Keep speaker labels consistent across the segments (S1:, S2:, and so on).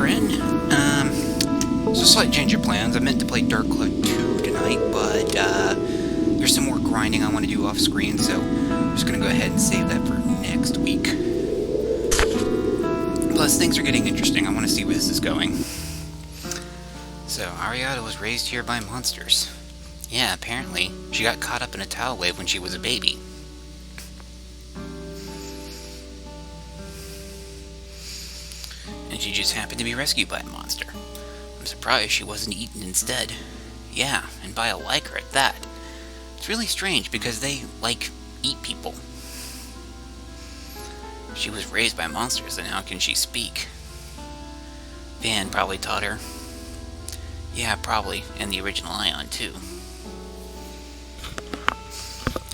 S1: friend. So slight change of plans. I meant to play Dark Cloud 2 tonight, but there's some more grinding I want to do off screen, so I'm just going to go ahead and save that for next week. Plus, things are getting interesting. I want to see where this is going. So, Ariada was raised here by monsters. Yeah, apparently. She got caught up in a tidal wave when she was a baby. And she just happened to be rescued by a monster. I'm surprised she wasn't eaten instead. Yeah, and by a liker at that. It's really strange because they, like, eat people. She was raised by monsters, then how can she speak? Van probably taught her. Yeah, probably, and the original Ion, too.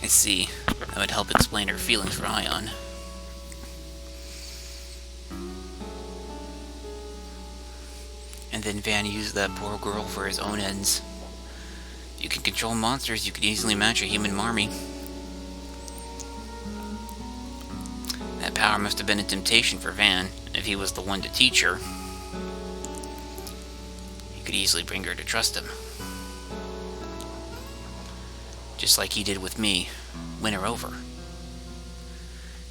S1: I see. That would help explain her feelings for Ion. And then Van used that poor girl for his own ends. If you can control monsters, you can easily match a human army. That power must have been a temptation for Van, if he was the one to teach her. He could easily bring her to trust him. Just like he did with me. Win her over.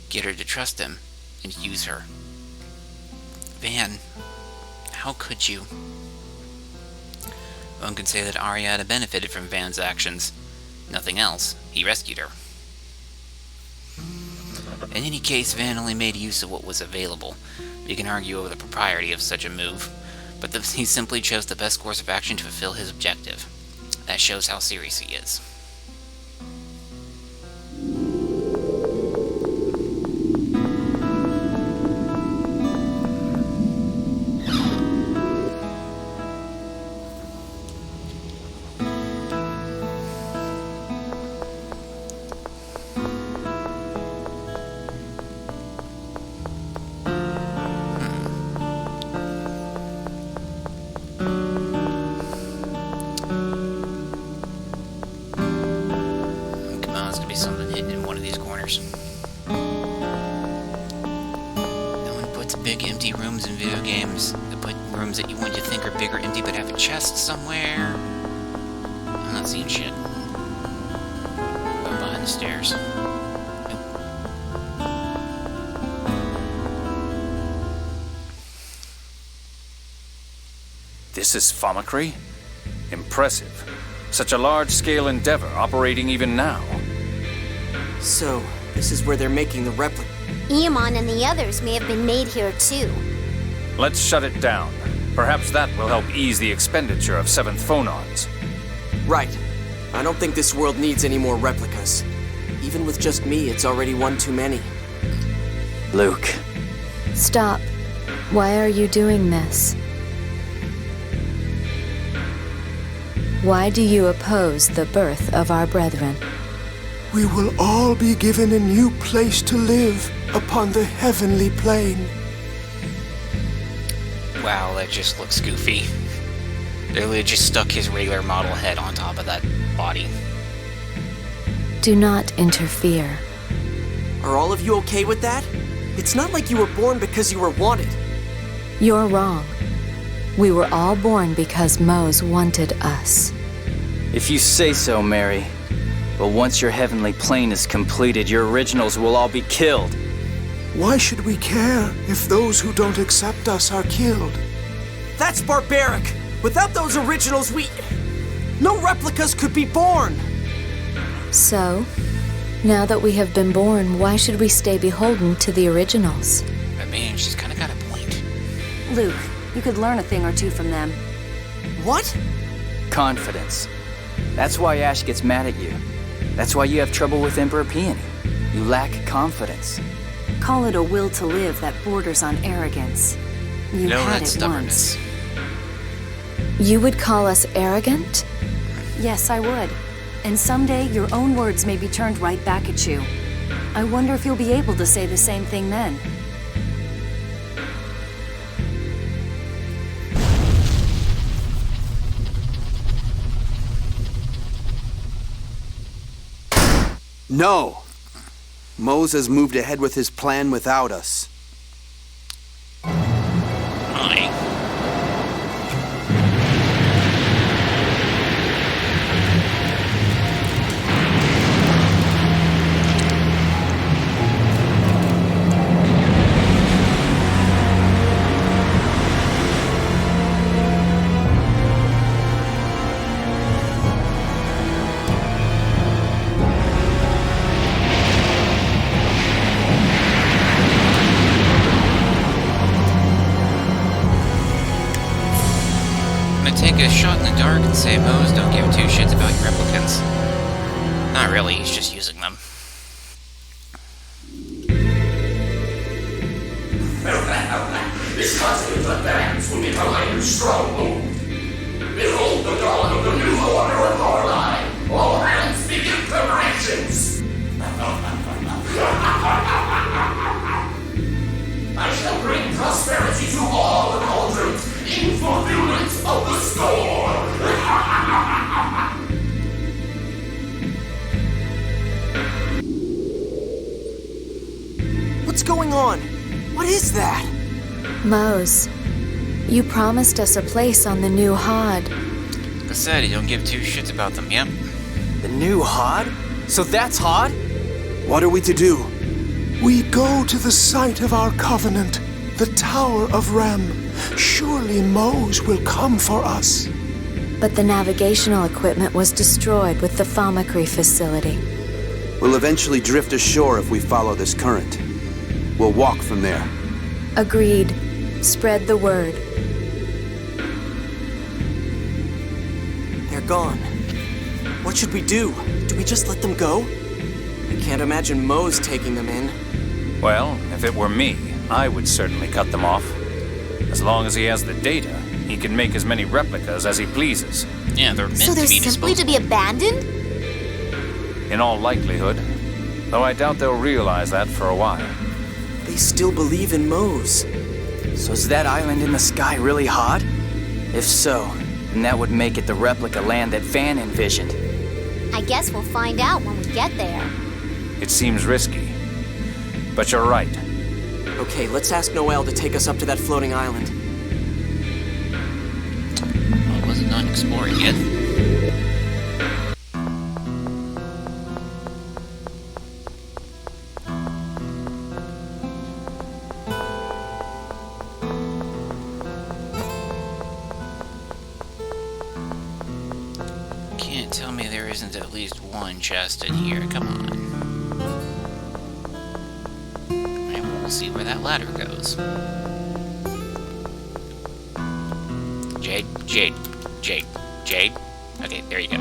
S1: Get her to trust him, and use her. Van, how could you? One could say that Ariada benefited from Van's actions. Nothing else. He rescued her. In any case, Van only made use of what was available. We can argue over the propriety of such a move, but he simply chose the best course of action to fulfill his objective. That shows how serious he is. Something hidden in one of these corners. No one puts big empty rooms in video games. They put rooms that you want to think are big or empty but have a chest somewhere. I'm not seeing shit. Go behind the stairs. Nope.
S2: This is Famacry? Impressive. Such a large-scale endeavor operating even now.
S3: So, this is where they're making the replica.
S4: Eamon and the others may have been made here too.
S2: Let's shut it down. Perhaps that will help ease the expenditure of 7th phonons.
S3: Right. I don't think this world needs any more replicas. Even with just me, it's already one too many.
S2: Luke.
S5: Stop. Why are you doing this? Why do you oppose the birth of our brethren?
S6: We will all be given a new place to live upon the heavenly plane.
S1: Wow, that just looks goofy. They literally just stuck his regular model head on top of that body.
S5: Do not interfere.
S3: Are all of you okay with that? It's not like you were born because you were wanted.
S5: You're wrong. We were all born because Mose wanted us.
S7: If you say so, Mary. But once your heavenly plane is completed, your originals will all be killed.
S6: Why should we care if those who don't accept us are killed?
S3: That's barbaric! Without those originals, no replicas could be born!
S5: So, now that we have been born, why should we stay beholden to the originals?
S1: I mean, she's kind of got a point.
S8: Luke, you could learn a thing or two from them.
S3: What?
S7: Confidence. That's why Ash gets mad at you. That's why you have trouble with Emperor Peony. You lack confidence.
S8: Call it a will to live that borders on arrogance. You
S1: No,
S8: had
S1: that's
S8: it
S1: stubbornness.
S8: once.
S5: You would call us arrogant?
S8: Yes, I would. And someday your own words may be turned right back at you. I wonder if you'll be able to say the same thing then.
S9: No! Moses moved ahead with his plan without us.
S1: Aye. gonna take a shot in the dark and say, Mose, don't give two shits about your replicants. Not really, he's just using them.
S10: This continent of bands will become a new stronghold. Behold the dawn of the new order of our line. All hands begin preparations. I shall bring prosperity to all the cauldrons in fulfillment of the storm.
S3: What's going on? What is that?
S5: Mose, you promised us a place on the new Hod.
S1: Like I said, you don't give two shits about them, yep.
S3: The new Hod? So that's Hod?
S9: What are we to do?
S6: We go to the site of our covenant, the Tower of Rem. Surely Mose will come for us.
S5: But the navigational equipment was destroyed with the Famacry facility.
S9: We'll eventually drift ashore if we follow this current. We'll walk from there.
S5: Agreed. Spread the word.
S3: They're gone. What should we do? Do we just let them go? I can't imagine Mose taking them in.
S2: Well, if it were me, I would certainly cut them off. As long as he has the data, he can make as many replicas as he pleases.
S1: Yeah, they're meant
S4: So they're
S1: to be
S4: simply to
S1: disposable.
S4: be abandoned?
S2: In all likelihood. Though I doubt they'll realize that for a while.
S3: They still believe in Mose.
S7: So is that island in the sky really hot? If so, then that would make it the replica land that Van envisioned.
S4: I guess we'll find out when we get there.
S2: It seems risky. But you're right.
S3: Okay, let's ask Noel to take us up to that floating island.
S1: Well, I wasn't done exploring yet. Can't tell me there isn't at least one chest in here. Come on. And we'll see where that ladder goes. Jade, Jade, Jade, Jade. Okay, there you go.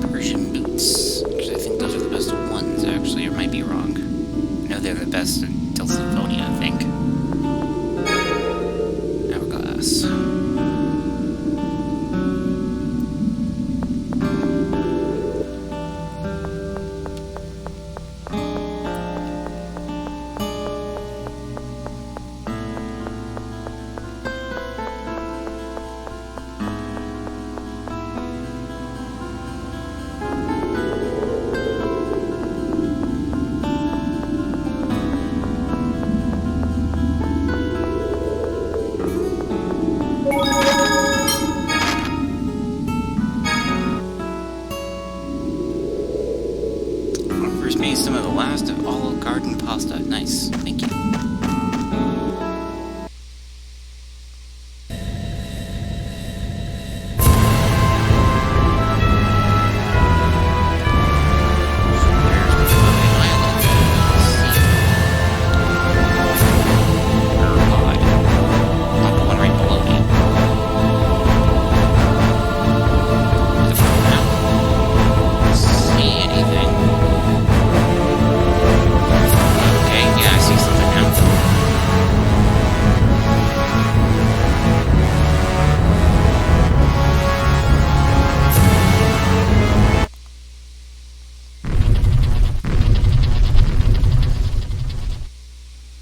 S1: Persian boots. Actually, I think those are the best ones, actually. Or might be wrong. No, they're the best until Symphonia, I think. Hourglass. Offers me some of the last of Olive Garden pasta. Nice, thank you.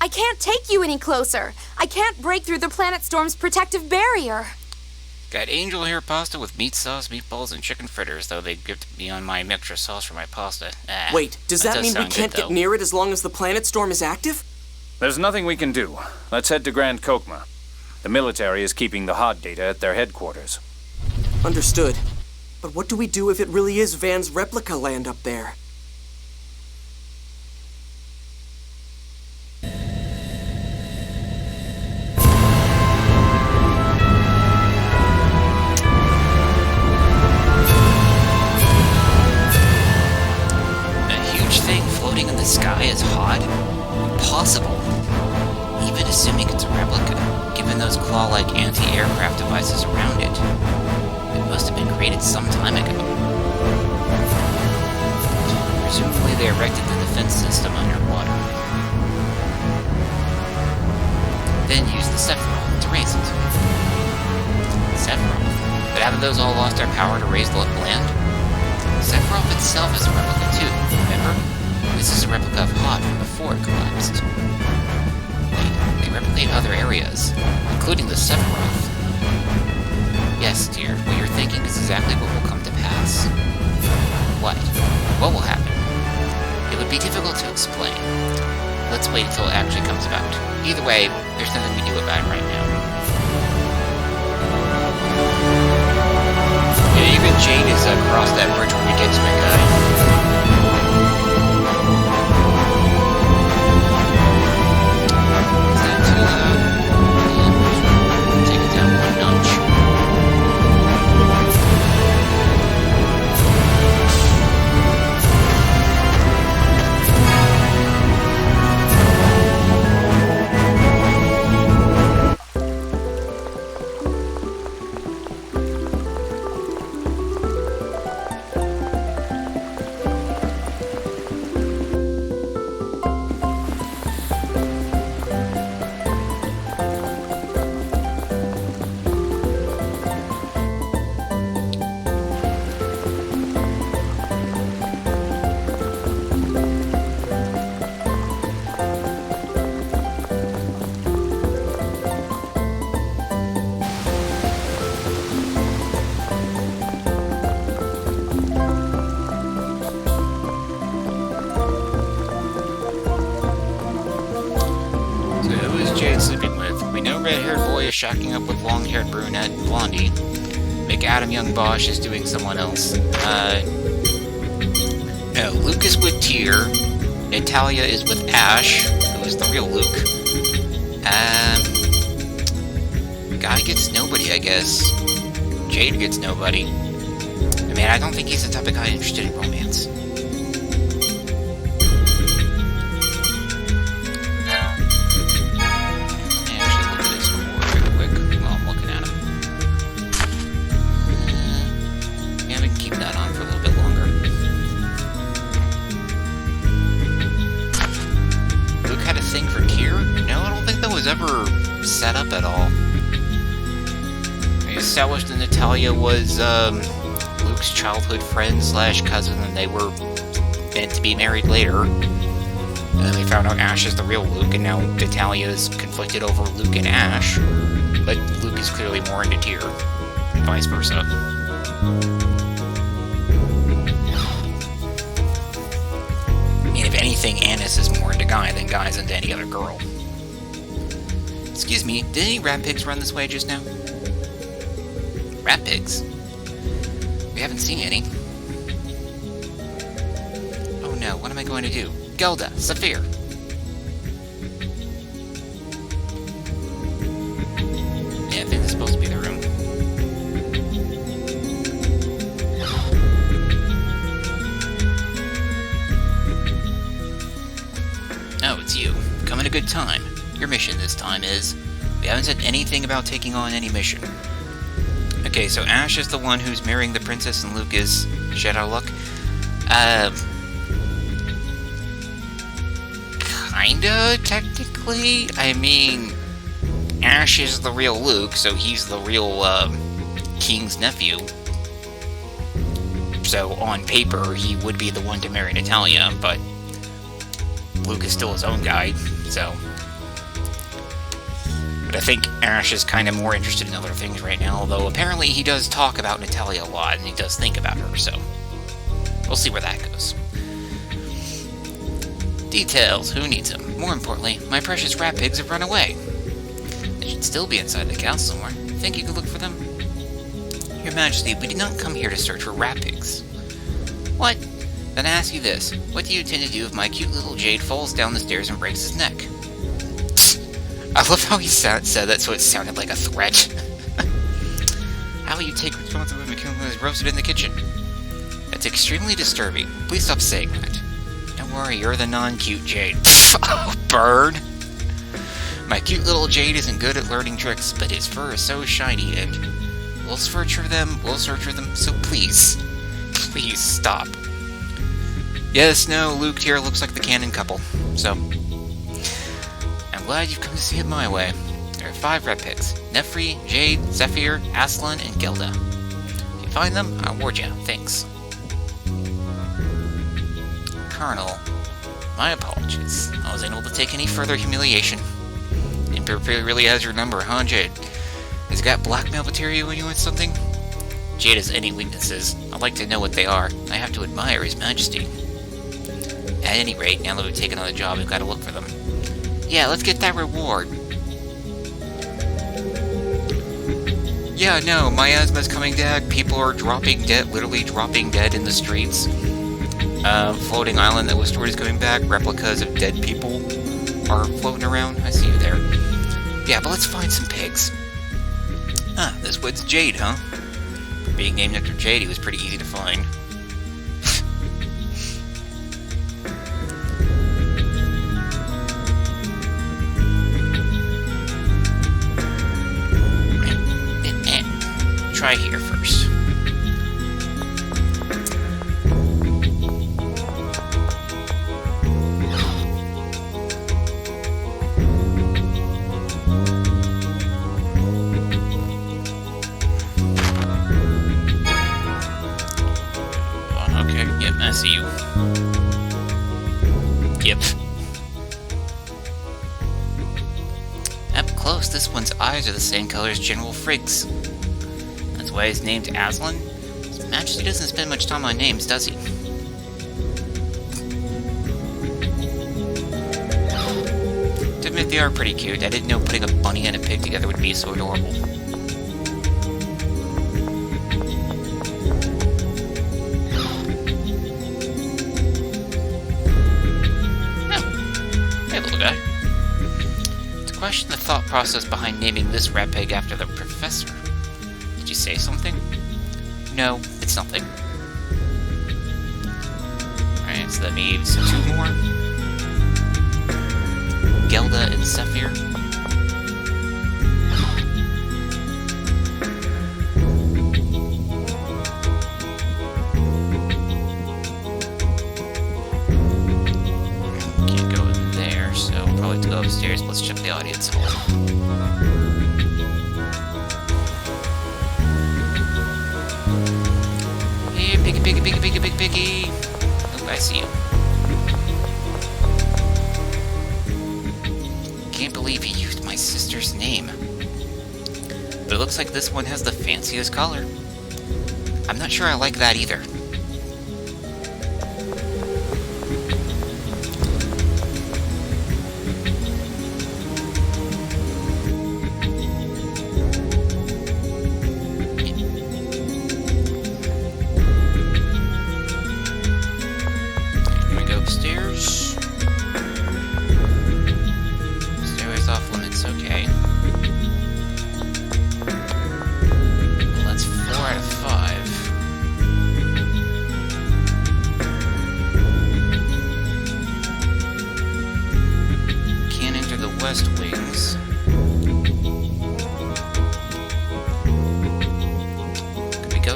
S11: I can't take you any closer. I can't break through the planet storm's protective barrier.
S1: Got angel hair pasta with meat sauce, meatballs, and chicken fritters, though they gripped me on my extra sauce for my pasta.
S3: Wait, does that mean we can't get near it as long as the planet storm is active?
S2: There's nothing we can do. Let's head to Grand Kokma. The military is keeping the HOD data at their headquarters.
S3: Understood. But what do we do if it really is Van's replica land up there?
S1: claw-like anti-aircraft devices around it. It must have been created some time ago. Presumably they erected the defense system underwater. Then used the Sephiroth to raise it. Sephiroth? But haven't those all lost their power to raise the land? Sephiroth itself is a replica too, remember? This is a replica of Hoth from before it collapsed. Wait, they replicate other areas, including the Sephiroth. Yes, dear, what you're thinking is exactly what will come to pass. What? What will happen? It would be difficult to explain. Let's wait until it actually comes about. Either way, there's nothing we do about it right now. Yeah, even Jade is across that bridge when we get to it, Is that too loud? Take it down one notch. Shacking up with long-haired brunette Blondie. McAdam Young Bosch is doing someone else. No, Luke is with Tyr. Natalia is with Ash, who is the real Luke. Guy gets nobody, I guess. Jade gets nobody. I mean, I don't think he's the type of guy interested in romance. Set up at all. We established that Natalia was Luke's childhood friend / cousin, and they were meant to be married later. And they found out Ash is the real Luke, and now Natalia is conflicted over Luke and Ash. But Luke is clearly more into Tyr, and vice versa. I mean, if anything, Annis is more into Guy than Guy's into any other girl. Excuse me, did any rat pigs run this way just now? Rat pigs? We haven't seen any. Oh no, what am I going to do? Gelda, Saphir! Yeah, I think this is supposed to be the room. Oh, it's you. Come at a good time. Your mission this time is... We haven't said anything about taking on any mission. Okay, so Ash is the one who's marrying the princess and Luke is Shadow Luck. Kinda, technically. I mean, Ash is the real Luke, so he's the real, King's nephew. So, on paper, he would be the one to marry Natalia, but Luke is still his own guy, so... But I think Ash is kind of more interested in other things right now, although apparently he does talk about Natalia a lot, and he does think about her, so... We'll see where that goes. Details, who needs them? More importantly, my precious rat pigs have run away. They should still be inside the castle somewhere. Think you could look for them? Your Majesty, we did not come here to search for rat pigs. What? Then I ask you this. What do you intend to do if my cute little Jade falls down the stairs and breaks his neck? I love how he said that so it sounded like a threat. How will you take responsibility for killing who is roasted in the kitchen? That's extremely disturbing. Please stop saying that. Don't worry, you're the non-cute Jade. Oh, bird! My cute little Jade isn't good at learning tricks, but his fur is so shiny, and we'll search for them, so please stop. Yes, no, Luke here looks like the canon couple, so I'm glad you've come to see it my way. There are 5 red pigs: Nefri, Jade, Zephyr, Aslan, and Gilda. If you find them, I'll reward you. Thanks. Colonel, my apologies. I wasn't able to take any further humiliation. Emperor really has your number, huh, Jade? Has he got blackmail material when you want something? Jade has any weaknesses. I'd like to know what they are. I have to admire His Majesty. At any rate, now that we've taken on the job, we've got to look for them. Yeah, let's get that reward. Yeah, no, miasma's coming back. People are dropping dead, literally dropping dead in the streets. Floating island that was stored is coming back. Replicas of dead people are floating around. I see you there. Yeah, but let's find some pigs. Ah, this wood's Jade, huh? For being named after Jade, he was pretty easy to find. Try here first. Okay, yep, I see you. Yep. Up close, this one's eyes are the same color as General Frigg's. That's why he's named Aslan. His Majesty doesn't spend much time on names, does he? To admit, they are pretty cute. I didn't know putting a bunny and a pig together would be so adorable. Hey, little guy. To question the thought process behind naming this rat pig after the professor. Did you say something? No, it's nothing. Alright, so that means 2 more. Gelda and Zephyr. Can't go in there, so we'll probably have to go upstairs. Let's check the audience hall. Piggy. Oh, I see you. Can't believe he used my sister's name. But it looks like this one has the fanciest color. I'm not sure I like that either.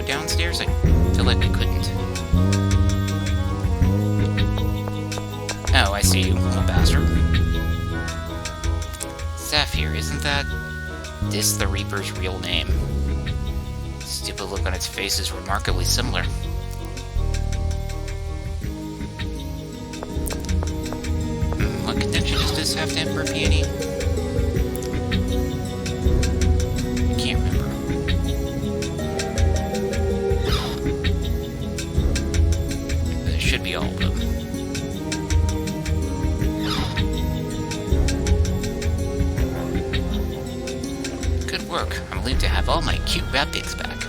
S1: Downstairs? I feel like we couldn't. Oh, I see you, little bastard. Zephyr, isn't that this the Reaper's real name? The stupid look on its face is remarkably similar. What connection does this have to Emperor Peony? I can't remember. Should be all of them. Good work. I'm relieved to have all my cute rat pigs back.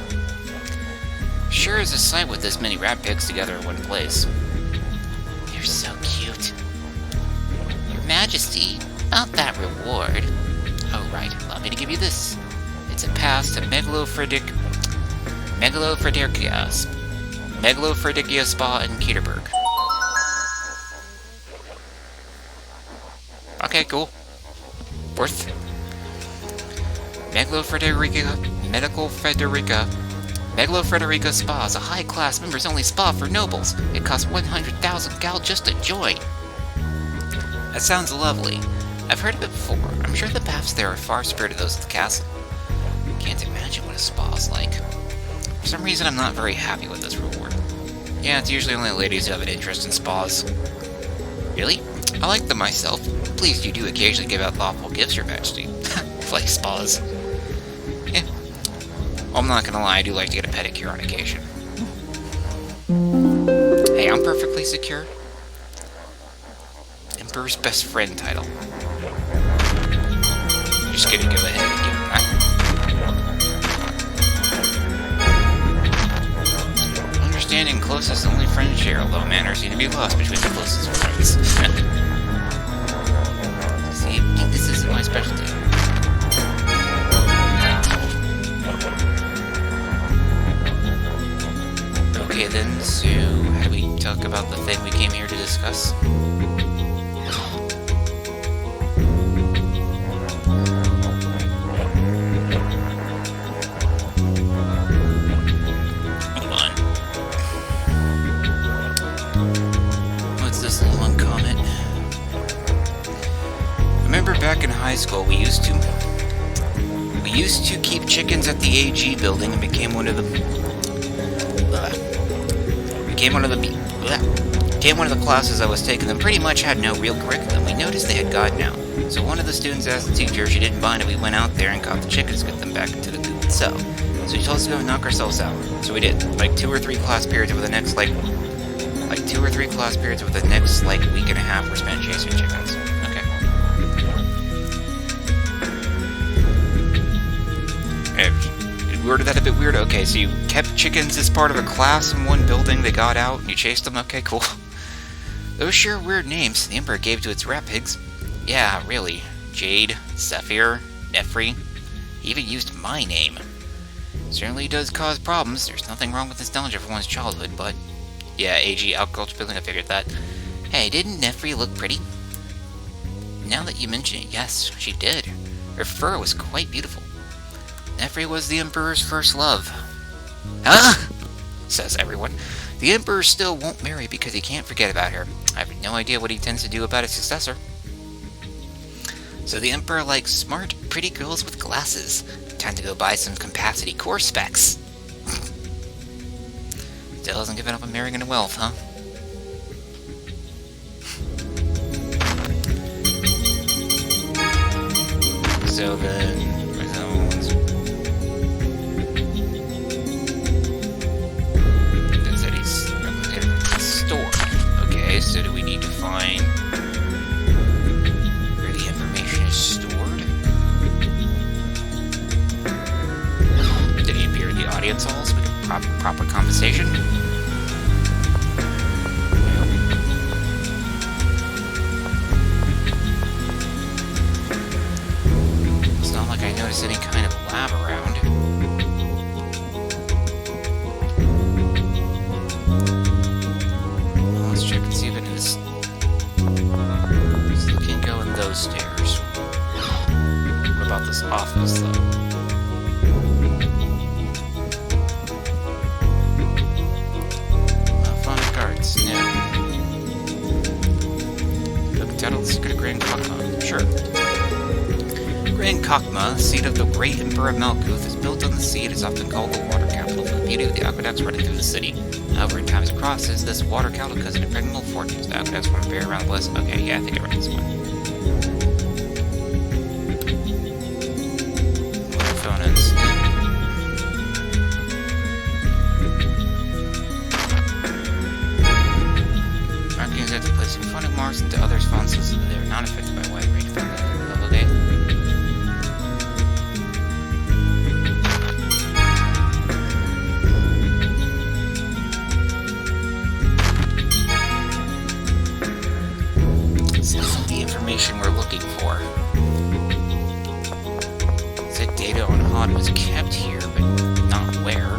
S1: Sure is a sight with this many rat pigs together in one place. You're so cute. Your Majesty, about that reward. Oh right, allow me to give you this. It's a pass to Megalofredicia Spa in Peterburg. Okay, cool. Worth. Megalo Frederica Spa is a high-class members-only spa for nobles. It costs 100,000 gal just to join. That sounds lovely. I've heard of it before. I'm sure the baths there are far superior to those at the castle. Can't imagine what a spa's like. For some reason, I'm not very happy with this reward. Yeah, it's usually only ladies who have an interest in spas. Really? I like them myself. Please, you do occasionally give out thoughtful gifts, Your Majesty. Like spas. Yeah. Well, I'm not gonna lie, I do like to get a pedicure on occasion. Hey, I'm perfectly secure. Emperor's best friend title. Just gonna go ahead and give him that. Understanding closest only friends share, although manners seem to be lost between the closest friends. See, this isn't my specialty. Okay then, so how do we talk about the thing we came here to discuss? Hold on. What's this long comment? Remember back in high school we used to keep chickens at the AG building and became one of the classes I was taking. Them pretty much had no real curriculum. We noticed they had gotten out. So one of the students asked the teacher if she didn't mind it. We went out there and caught the chickens, get them back into the coop itself. So she told us to go and knock ourselves out. So we did. Like 2 or 3 class periods over the next week and a half were spent chasing chickens. Okay. You worded that a bit weird. Okay, so you kept chickens as part of a class in one building, they got out, and you chased them? Okay, cool. Those sure weird names the Emperor gave to its rat pigs. Yeah, really. Jade, Zephyr, Nefri. He even used my name. Certainly does cause problems. There's nothing wrong with nostalgia for one's childhood, but... Yeah, AG Agriculture Building, I figured that. Hey, didn't Nefri look pretty? Now that you mention it, yes, she did. Her fur was quite beautiful. Nefri was the Emperor's first love. Huh? Says everyone. The Emperor still won't marry because he can't forget about her. I have no idea what he intends to do about his successor. So the Emperor likes smart, pretty girls with glasses. Time to go buy some capacity core specs. Still hasn't given up on marrying into wealth, huh? So then... So do we need to find where the information is stored? Did he appear in the audience halls with proper conversation? It's not like I noticed any kind of lab around. Check and see if it is. So we can go in those stairs. What about this office, though? Phonic guards, no. Look, title the secret of Grand Kakma. Sure. Grand Kakma, seat of the great Emperor Malkuth, is built on the sea. It is often called the water capital for the beauty of the aqueducts running through the city. However, in times of crisis, this water capital has an impregnable fortress. The aqueducts run very around the west. Okay, yeah, I think I read this one. Water phonons. Markings after placing phonic marks into others' fonts so that they are not affected by wide range of level data. We're looking for. Said data on HOD was kept here, but not where.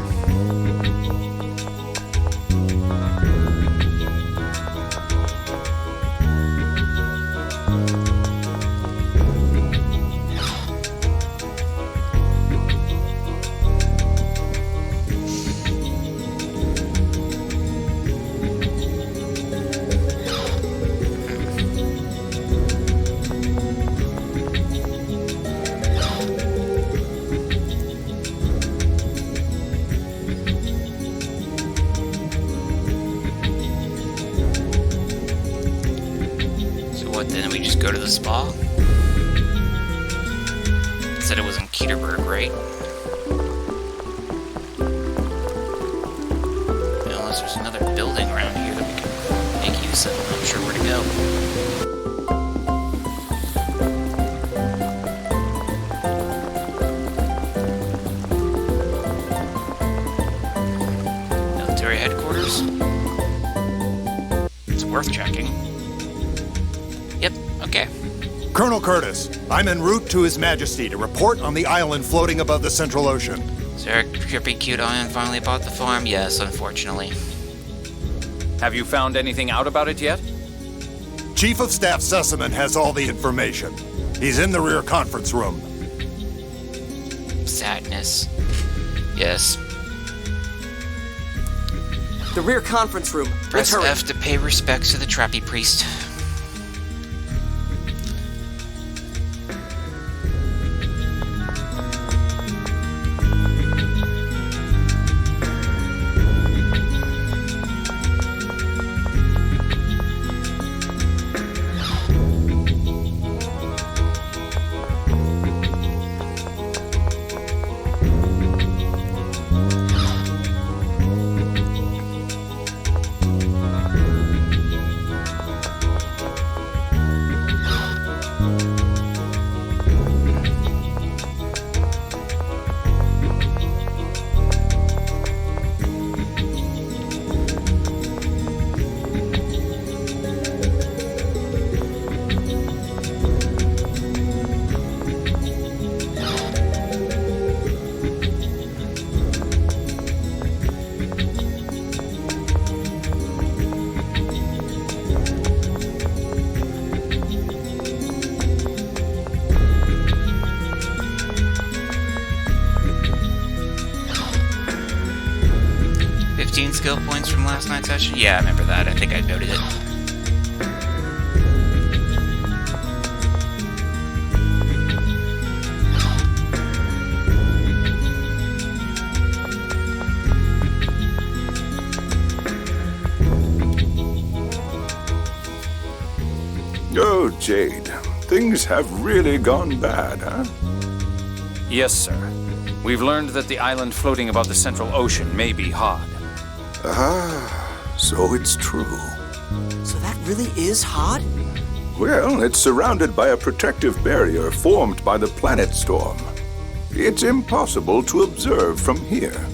S1: Didn't we just go to the spa? Said it was in Keterberg, right? Unless there's another building around here that we can make use of. I'm not sure where to go. Military headquarters? It's worth checking. Yep, okay.
S12: Colonel Curtis, I'm en route to His Majesty to report on the island floating above the Central Ocean.
S1: Sir, Trippy Cute Iron finally bought the farm? Yes, unfortunately.
S2: Have you found anything out about it yet?
S12: Chief of Staff Sussman has all the information. He's in the rear conference room.
S1: Sadness. Yes.
S3: The rear conference room.
S1: Press
S3: Let's hurry.
S1: F to pay respects to the Trappy Priest. Skill points from last night's session? Yeah, I remember that. I think I noted it.
S6: Oh, Jade. Things have really gone bad, huh?
S2: Yes, sir. We've learned that the island floating above the Central Ocean may be Hod.
S6: Ah, so it's true.
S3: So that really is Hod?
S6: Well, it's surrounded by a protective barrier formed by the planet storm. It's impossible to observe from here.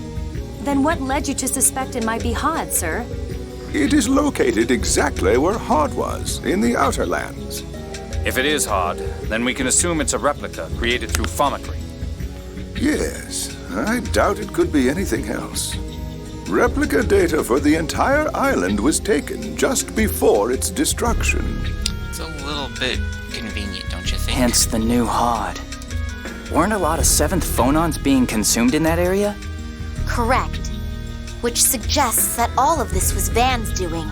S8: Then what led you to suspect it might be Hod, sir?
S6: It is located exactly where Hod was, in the Outer Lands.
S2: If it is Hod, then we can assume it's a replica created through Fomicry.
S6: Yes, I doubt it could be anything else. Replica data for the entire island was taken just before its destruction.
S1: It's a little bit convenient, don't you think?
S7: Hence the new Hod. Weren't a lot of 7th phonons being consumed in that area?
S4: Correct. Which suggests that all of this was Van's doing.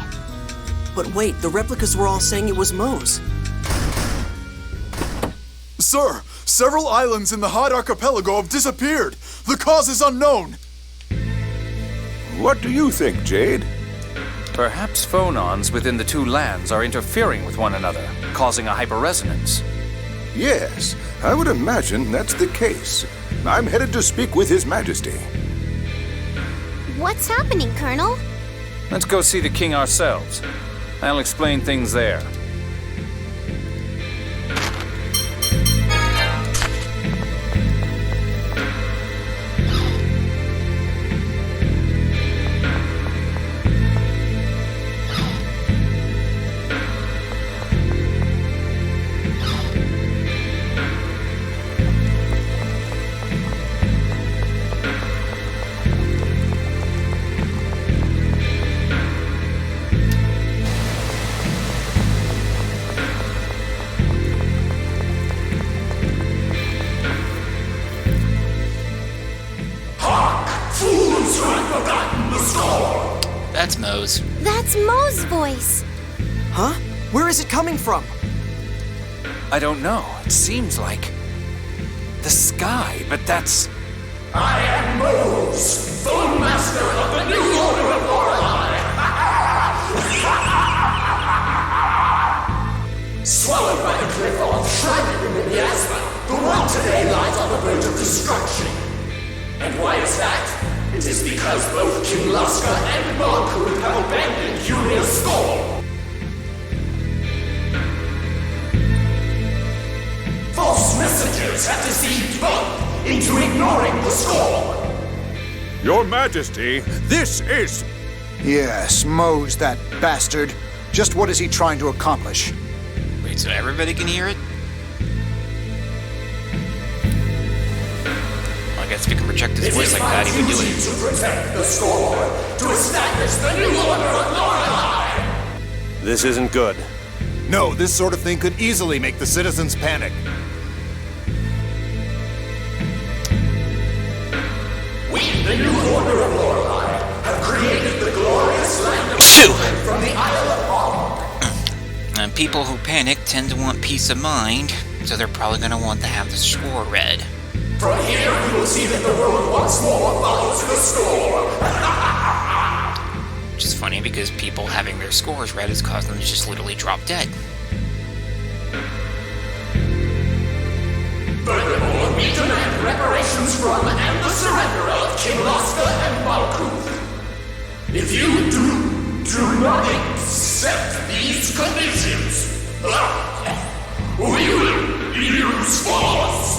S3: But wait, the replicas were all saying it was Mo's.
S12: Sir, several islands in the Hod archipelago have disappeared. The cause is unknown.
S6: What do you think, Jade?
S2: Perhaps phonons within the two lands are interfering with one another, causing a hyperresonance.
S6: Yes, I would imagine that's the case. I'm headed to speak with His Majesty.
S4: What's happening, Colonel?
S2: Let's go see the king ourselves. I'll explain things there.
S1: That's Mo's.
S4: That's Mo's voice.
S3: Huh? Where is it coming from?
S2: I don't know. It seems like the sky, but that's...
S10: I am Mose, full master of the new order of Lorelei. Swallow is that? It is because both Kimlaska and Malkuth have abandoned Yuria's skull. False messengers have deceived both into ignoring the skull.
S12: Your Majesty, this is...
S13: Yes, Moe's that bastard. Just what is he trying to accomplish?
S1: Wait, so everybody can hear it? Well, I guess if he can project his voice like that, he would do it.
S10: To protect the skull, to establish the new order of Lorelei.
S12: This isn't good. No, this sort of thing could easily make the citizens panic.
S10: We, the new order of Lorelei, have created the glorious land of from the Isle of Ark.
S1: And people who panic tend to want peace of mind, so they're probably going to want to have the score read.
S10: From here, you will see that the world once more follows the score.
S1: Which is funny because people having their scores read has caused them to just literally drop dead.
S10: Furthermore, we demand reparations from and the surrender of Kimlaska and Malkuth. If you do not accept these conditions, we will use force.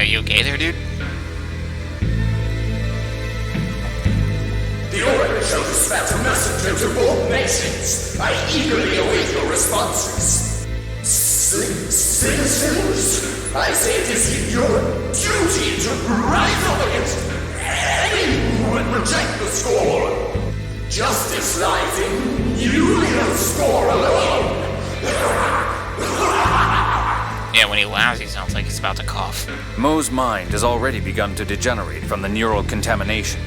S1: You okay there, dude?
S10: The order shall dispatch a messenger to both nations. I eagerly await your responses. Citizens, I say it is your duty to rise up against any who would reject the score. Justice lies in Yulia's score alone.
S1: Yeah, when he laughs, he sounds like he's about to cough.
S2: Moe's mind has already begun to degenerate from the neural contamination.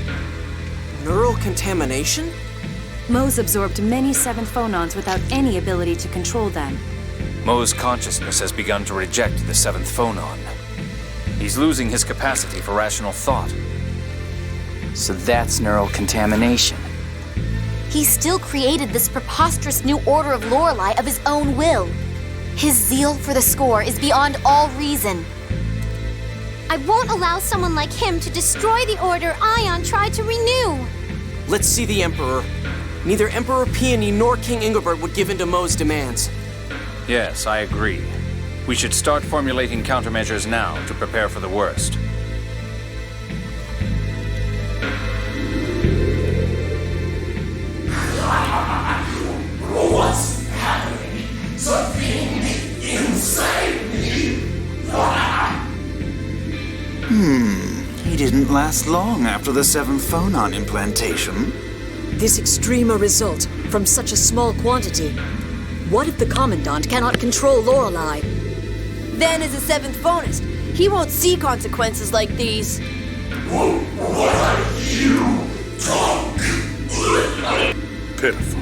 S3: Neural contamination?
S8: Moe's absorbed many seventh phonons without any ability to control them.
S2: Moe's consciousness has begun to reject the seventh phonon. He's losing his capacity for rational thought.
S7: So that's neural contamination.
S4: He still created this preposterous new order of Lorelei of his own will. His zeal for the score is beyond all reason.
S11: I won't allow someone like him to destroy the order Ion tried to renew.
S3: Let's see the Emperor. Neither Emperor Peony nor King Ingobert would give in to Moe's demands.
S2: Yes, I agree. We should start formulating countermeasures now to prepare for the worst.
S10: What's happening? Something inside me.
S14: He didn't last long after the seventh phonon implantation.
S15: This extreme a result from such a small quantity. What if the Commandant cannot control Lorelei?
S16: Then as a seventh phonist, he won't see consequences like these.
S10: What are you talking?
S17: Pitiful.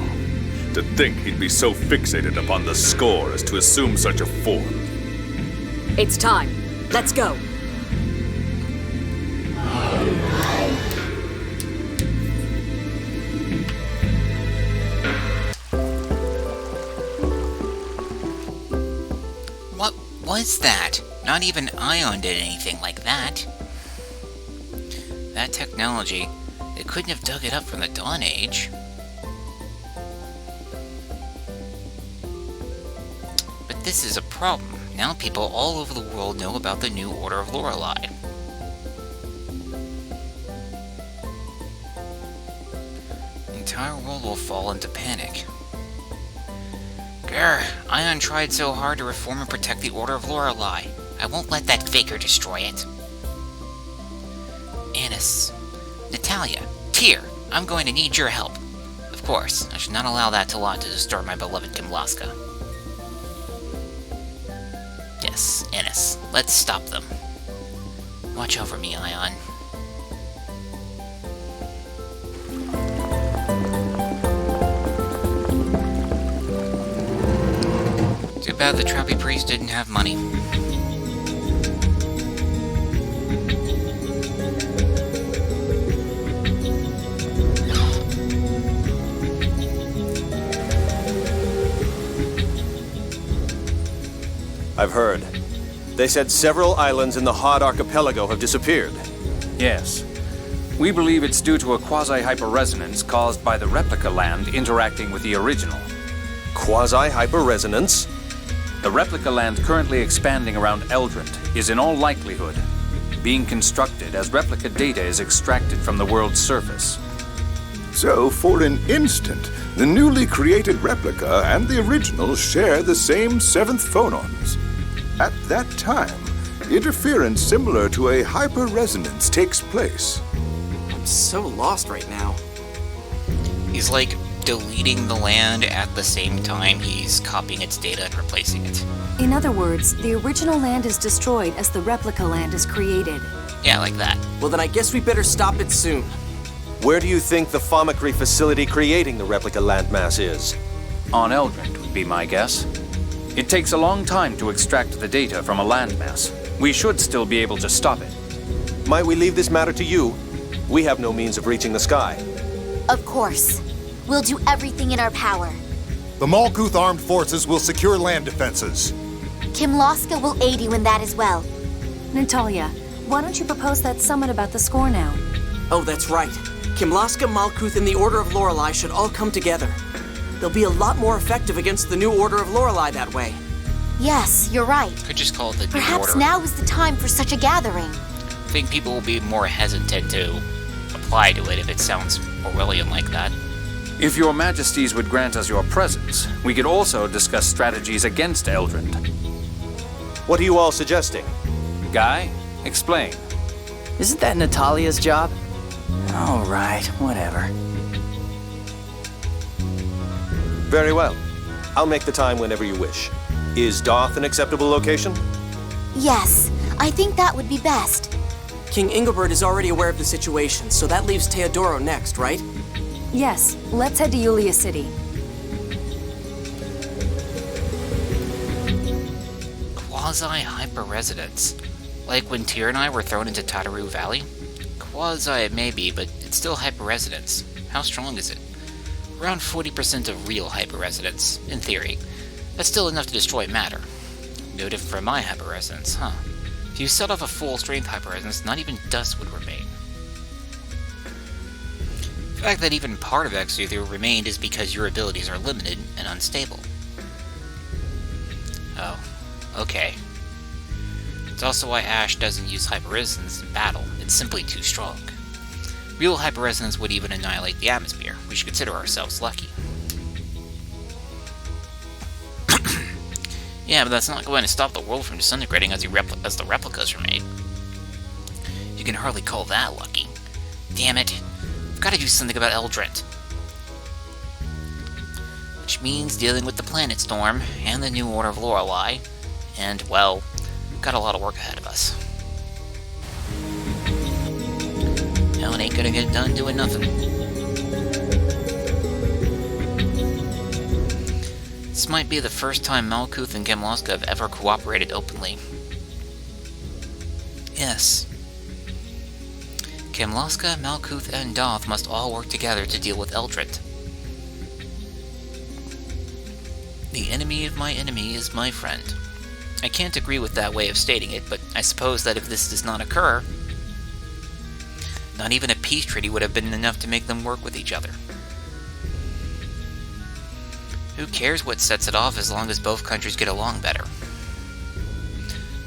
S17: To think he'd be so fixated upon the score as to assume such a form.
S15: It's time. Let's go.
S1: What was that? Not even Ion did anything like that. That technology, they couldn't have dug it up from the Dawn Age. But this is a problem. Now people all over the world know about the new Order of Lorelei. The entire world will fall into panic. Grr, Ion tried so hard to reform and protect the Order of Lorelei. I won't let that faker destroy it. Annis, Natalia, Tyr, I'm going to need your help. Of course, I should not allow that Talon to disturb my beloved Kimlaska. Yes, Annis, let's stop them. Watch over me, Ion. Too bad the Trappy Priest didn't have money.
S18: I've heard. They said several islands in the Hod Archipelago have disappeared.
S2: Yes. We believe it's due to a quasi-hyperresonance caused by the replica land interacting with the original.
S18: Quasi-hyperresonance?
S2: The replica land currently expanding around Eldrant is in all likelihood being constructed as replica data is extracted from the world's surface.
S6: So, for an instant, the newly created replica and the original share the same seventh phonons. At that time, interference similar to a hyperresonance takes place.
S3: I'm so lost right now.
S1: He's like deleting the land at the same time he's copying its data and replacing it.
S8: In other words, the original land is destroyed as the replica land is created.
S1: Yeah, like that.
S3: Well, then I guess we better stop it soon.
S18: Where do you think the Thaumacrine facility creating the replica landmass is?
S2: On Eldrant would be my guess. It takes a long time to extract the data from a landmass. We should still be able to stop it.
S18: Might we leave this matter to you? We have no means of reaching the sky.
S4: Of course. We'll do everything in our power.
S12: The Malkuth armed forces will secure land defenses.
S4: Kimloska will aid you in that as well.
S8: Natalia, why don't you propose that summit about the score now?
S3: Oh, that's right. Kimloska, Malkuth, and the Order of Lorelei should all come together. They'll be a lot more effective against the new Order of Lorelei that way.
S4: Yes, you're right.
S1: Could just call it the New
S4: Perhaps
S1: Order.
S4: now is the time for such a gathering.
S1: I think people will be more hesitant to apply to it if it sounds Orwellian like that.
S2: If your majesties would grant us your presence, we could also discuss strategies against Eldrant.
S18: What are you all suggesting?
S2: Guy, explain.
S7: Isn't that Natalia's job? All right, whatever.
S18: Very well. I'll make the time whenever you wish. Is Doth an acceptable location?
S4: Yes, I think that would be best.
S3: King Ingobert is already aware of the situation, so that leaves Teodoro next, right?
S8: Yes, let's head to Yulia City.
S1: Quasi-hyper-residence. Like when Tyr and I were thrown into Tataru Valley? Quasi it may be, but it's still hyper-residence. How strong is it? Around 40% of real hyper-residence, in theory. That's still enough to destroy matter. No different from my hyper-resonance, huh? If you set off a full-strength hyper-resonance, not even dust would remain. The fact that even part of X-Ether remained is because your abilities are limited and unstable. Oh, okay. It's also why Ash doesn't use hyper-resonance in battle. It's simply too strong. Real hyper-resonance would even annihilate the atmosphere. We should consider ourselves lucky. Yeah, but that's not going to stop the world from disintegrating as the replicas are made. You can hardly call that lucky. Damn it. I've got to do something about Eldrant. Which means dealing with the Planet Storm and the new Order of Lorelei. And, well, we've got a lot of work ahead of us. Hell, it ain't gonna get done doing nothing. This might be the first time Malkuth and Kimloska have ever cooperated openly. Yes. Kimloska, Malkuth, and Doth must all work together to deal with Eldrant. The enemy of my enemy is my friend. I can't agree with that way of stating it, but I suppose that if this does not occur, not even a peace treaty would have been enough to make them work with each other. Who cares what sets it off as long as both countries get along better?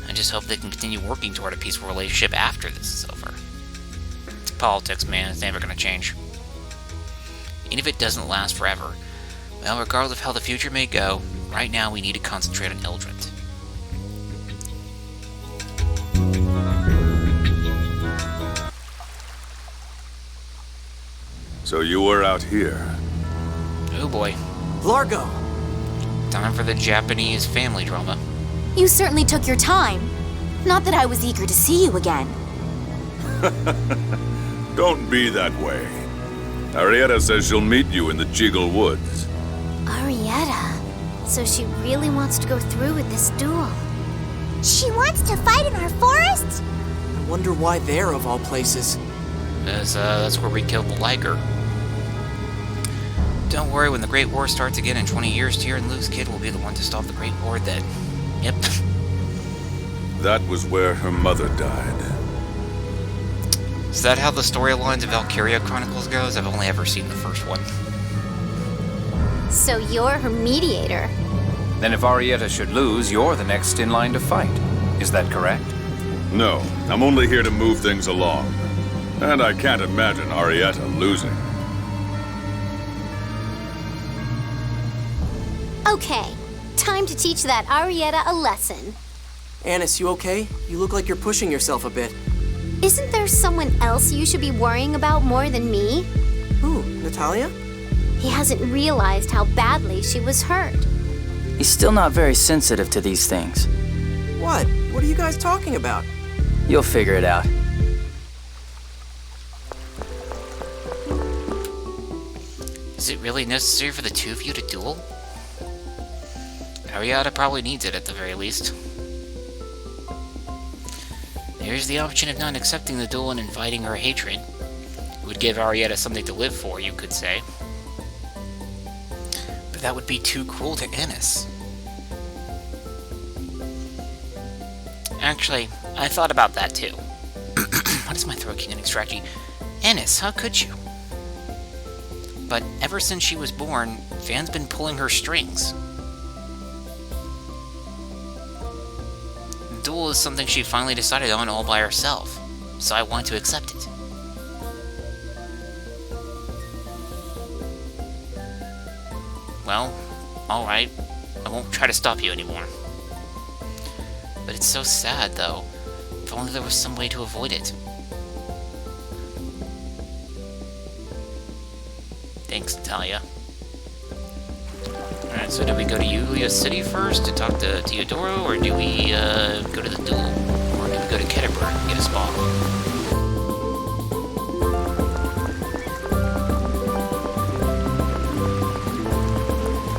S1: I just hope they can continue working toward a peaceful relationship after this is over. It's politics, man. It's never going to change. Even if it doesn't last forever, well, regardless of how the future may go, right now we need to concentrate on Eldrant.
S17: So you were out here.
S1: Oh boy.
S3: Largo!
S1: Time for the Japanese family drama.
S4: You certainly took your time. Not that I was eager to see you again.
S17: Don't be that way. Arietta says she'll meet you in the Jiggle Woods.
S19: Arietta? So she really wants to go through with this duel. She wants to fight in our forest?
S3: I wonder why there, of all places.
S1: That's where we killed the Liger. Don't worry, when the Great War starts again in 20 years, Tyr and Luke's kid will be the one to stop the Great War then. Yep.
S17: That was where her mother died.
S1: Is that how the storylines of Valkyria Chronicles goes? I've only ever seen the first one.
S19: So you're her mediator.
S2: Then if Arietta should lose, you're the next in line to fight. Is that correct?
S17: No, I'm only here to move things along. And I can't imagine Arietta losing.
S19: Okay, time to teach that Arietta a lesson.
S3: Annis, you okay? You look like you're pushing yourself a bit.
S19: Isn't there someone else you should be worrying about more than me?
S3: Who, Natalia?
S19: He hasn't realized how badly she was hurt.
S7: He's still not very sensitive to these things.
S3: What? What are you guys talking about?
S7: You'll figure it out.
S1: Is it really necessary for the two of you to duel? Arietta probably needs it at the very least. There's the option of not accepting the duel and inviting her hatred. It would give Arietta something to live for, you could say. But that would be too cruel to Annis. Actually, I thought about that too. What is my throat getting scratchy? Annis, how could you? But ever since she was born, Van's been pulling her strings. The duel is something she finally decided on all by herself, so I want to accept it. Well, alright. I won't try to stop you anymore. But it's so sad, though. If only there was some way to avoid it. Thanks, Natalia. Alright, so do we go to Yulia City first to talk to Teodoro, or do we go to the duel? Or do we go to Ketterberg and get a spa?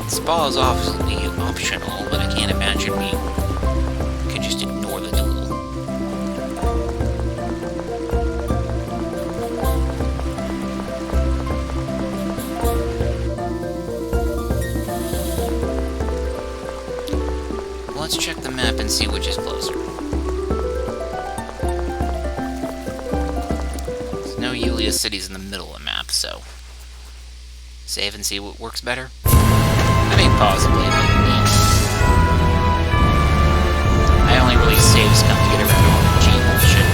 S1: Spa is obviously optional, but I can't imagine we could just ignore the duel. Let's check the map and see which is closer. There's no Yulia City's in the middle of the map, so save and see what works better. I mean, possibly, but I only really save stuff to get around all the cheat bullshit.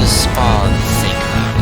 S1: Spa and think about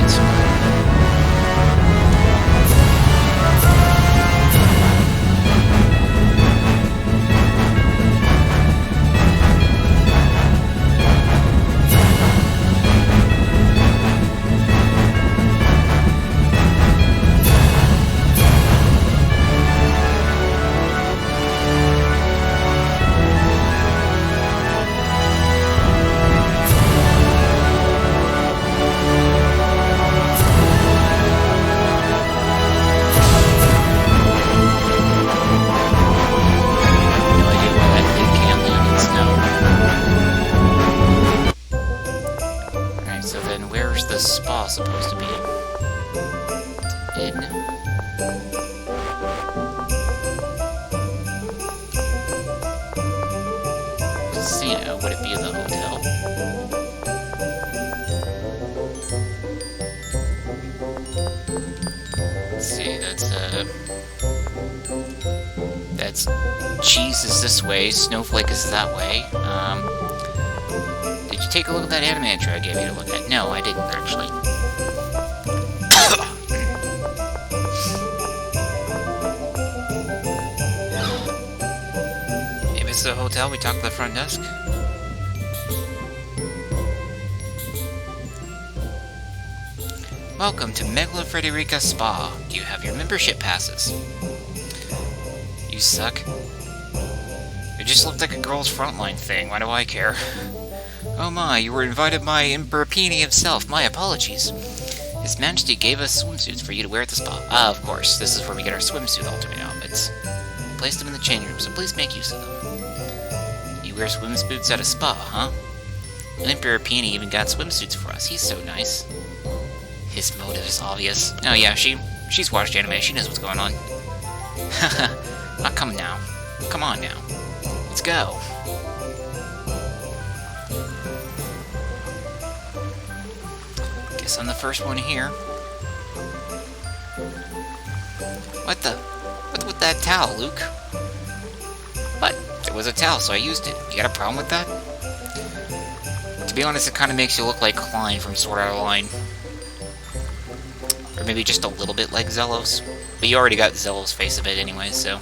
S1: the spa supposed to be? In. Casino, would it be in the hotel? Let's see, that's cheese is this way, snowflake is that way. Did you take a look at that anime intro I gave you to look at? No, I didn't actually. If it's the hotel, we talk to the front desk. Welcome to Megla Frederica Spa. Do you have your membership passes? You suck. It just looked like a girl's frontline thing. Why do I care? Oh my, you were invited by Emperor Peony himself. My apologies. His Majesty gave us swimsuits for you to wear at the spa. Ah, of course. This is where we get our swimsuit alternate outfits. placed them in the changing room, so please make use of them. You wear swimsuits at a spa, huh? Emperor Peony even got swimsuits for us. He's so nice. His motive is obvious. Oh yeah, she's watched anime. She knows what's going on. Haha. Oh, come now. Come on now. Let's go. Guess I'm the first one here. What's with that towel, Luke? What? It was a towel, so I used it. You got a problem with that? To be honest, it kind of makes you look like Klein from Sword Art Online. Or maybe just a little bit like Zelos. But you already got Zelos' face a bit anyway, so...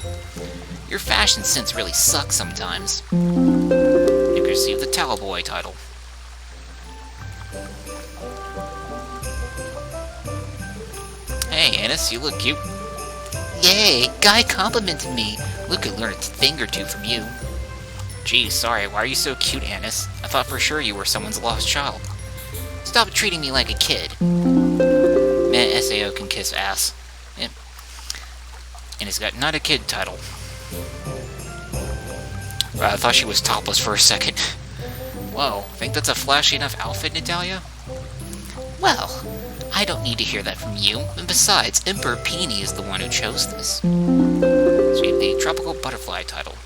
S1: Your fashion sense really sucks sometimes. You received the Towel Boy title. Hey, Annis, you look cute. Yay! Guy complimented me! Luke could learn a thing or two from you. Geez, sorry, why are you so cute, Annis? I thought for sure you were someone's lost child. Stop treating me like a kid. Man, SAO can kiss ass. Yep. And he's got not a kid title. I thought she was topless for a second. Whoa, think that's a flashy enough outfit, Natalia? Well, I don't need to hear that from you. And besides, Emperor Peony is the one who chose this. So you have the Tropical Butterfly title.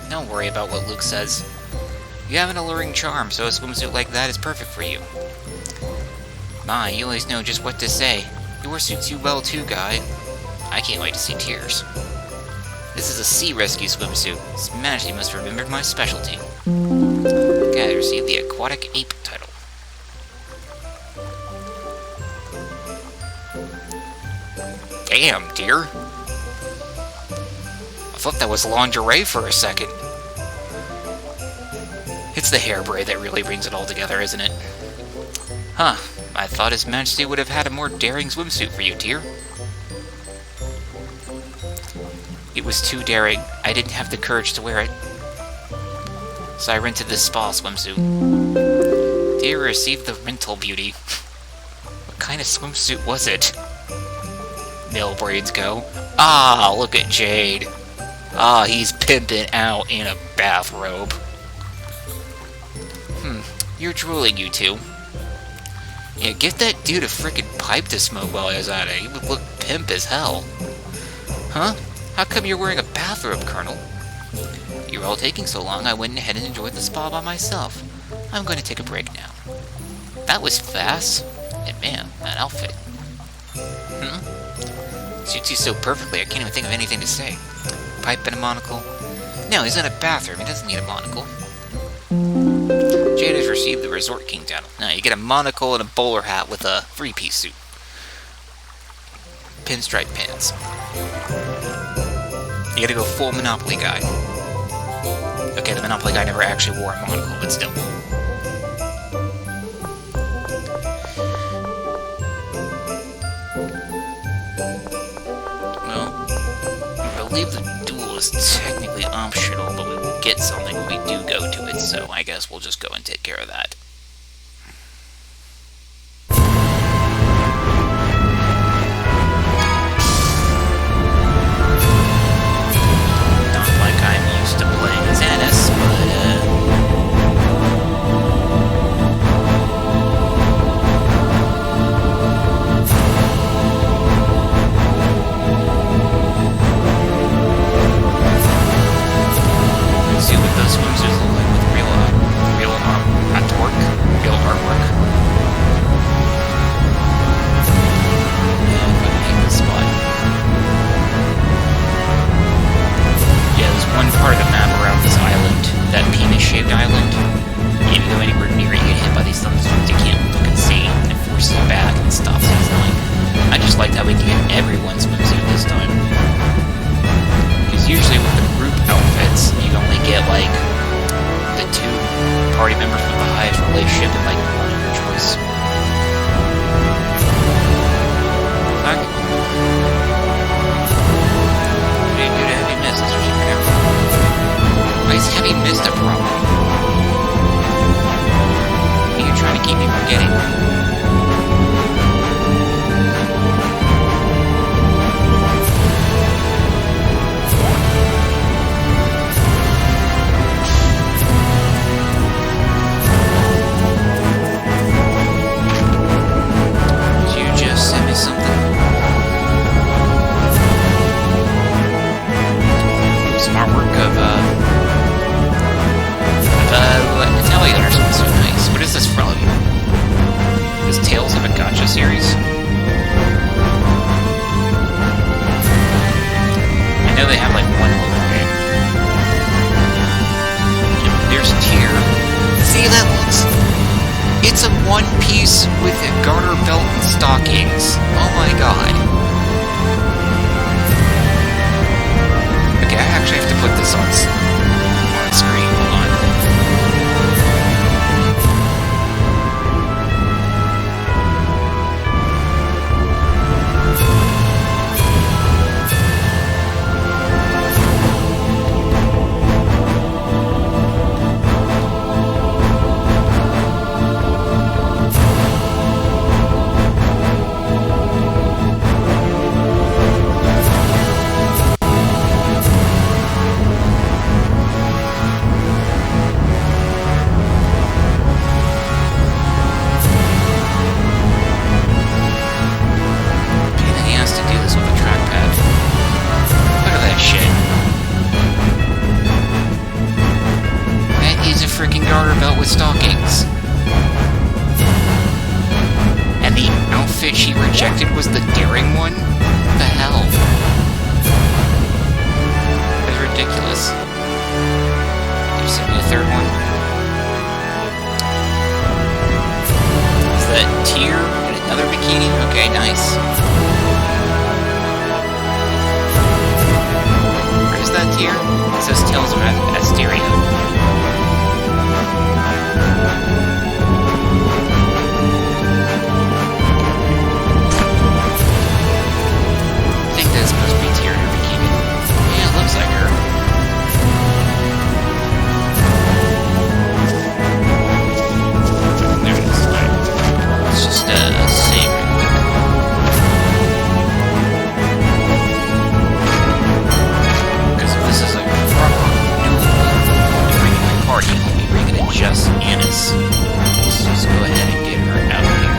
S1: Don't worry about what Luke says. You have an alluring charm, so a swimsuit like that is perfect for you. My, you always know just what to say. Yours suits you well too, Guy. I can't wait to see Tears. This is a sea rescue swimsuit. His Majesty must have remembered my specialty. Okay, I received the Aquatic Ape title. Damn, dear. I thought that was lingerie for a second. It's the hair braid that really brings it all together, isn't it? Huh. I thought His Majesty would have had a more daring swimsuit for you, dear. It was too daring. I didn't have the courage to wear it. So I rented this spa swimsuit. Dear received the rental beauty. What kind of swimsuit was it? Nail braids go. Ah, look at Jade. Ah, he's pimping out in a bathrobe. You're drooling, you two. Yeah, get that dude a frickin' pipe to smoke while he's at it. He would look pimp as hell. Huh? How come you're wearing a bathrobe, Colonel? You're all taking so long, I went ahead and enjoyed the spa by myself. I'm going to take a break now. That was fast. And man, that outfit. Suits you so perfectly, I can't even think of anything to say. Pipe and a monocle? No, he's in a bathroom. He doesn't need a monocle. Jade has received the Resort King title. Now, you get a monocle and a bowler hat with a three-piece suit. Pinstripe pants. You gotta go full Monopoly guy. Okay, the Monopoly guy never actually wore a monocle, but still. Well, I believe the duel is technically optional, but we will get something when we do go to it, so I guess we'll just go and take care of that. know they have like one overhead. There's Tyr. See, that looks... It's a one piece with a garter belt and stockings. Oh my god. Okay, I actually have to put this on screen. Hold on. Stockings. And the outfit she rejected was the daring one? What the hell? That's ridiculous. Did you send me a third one? Is that Tyr and another bikini? Okay, nice. Where is that Tyr? It says Tales of Asteria. I think that's supposed to be Tyr in her bikini. Yeah, it looks like her. There it is. Let's just save it. Because if this is a proper duel during my party, we can adjust Annis. Let's just go ahead and get her out here.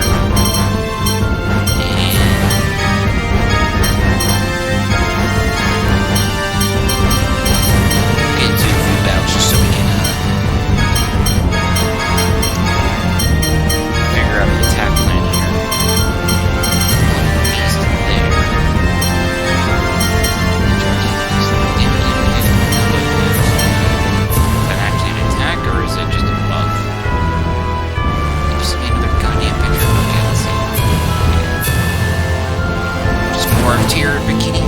S1: Just so we can figure out the attack plan here. Just there. Is that actually an attack, or is it just a buff? Just another goddamn picture. Okay, let's see. Just more of Tyr bikini.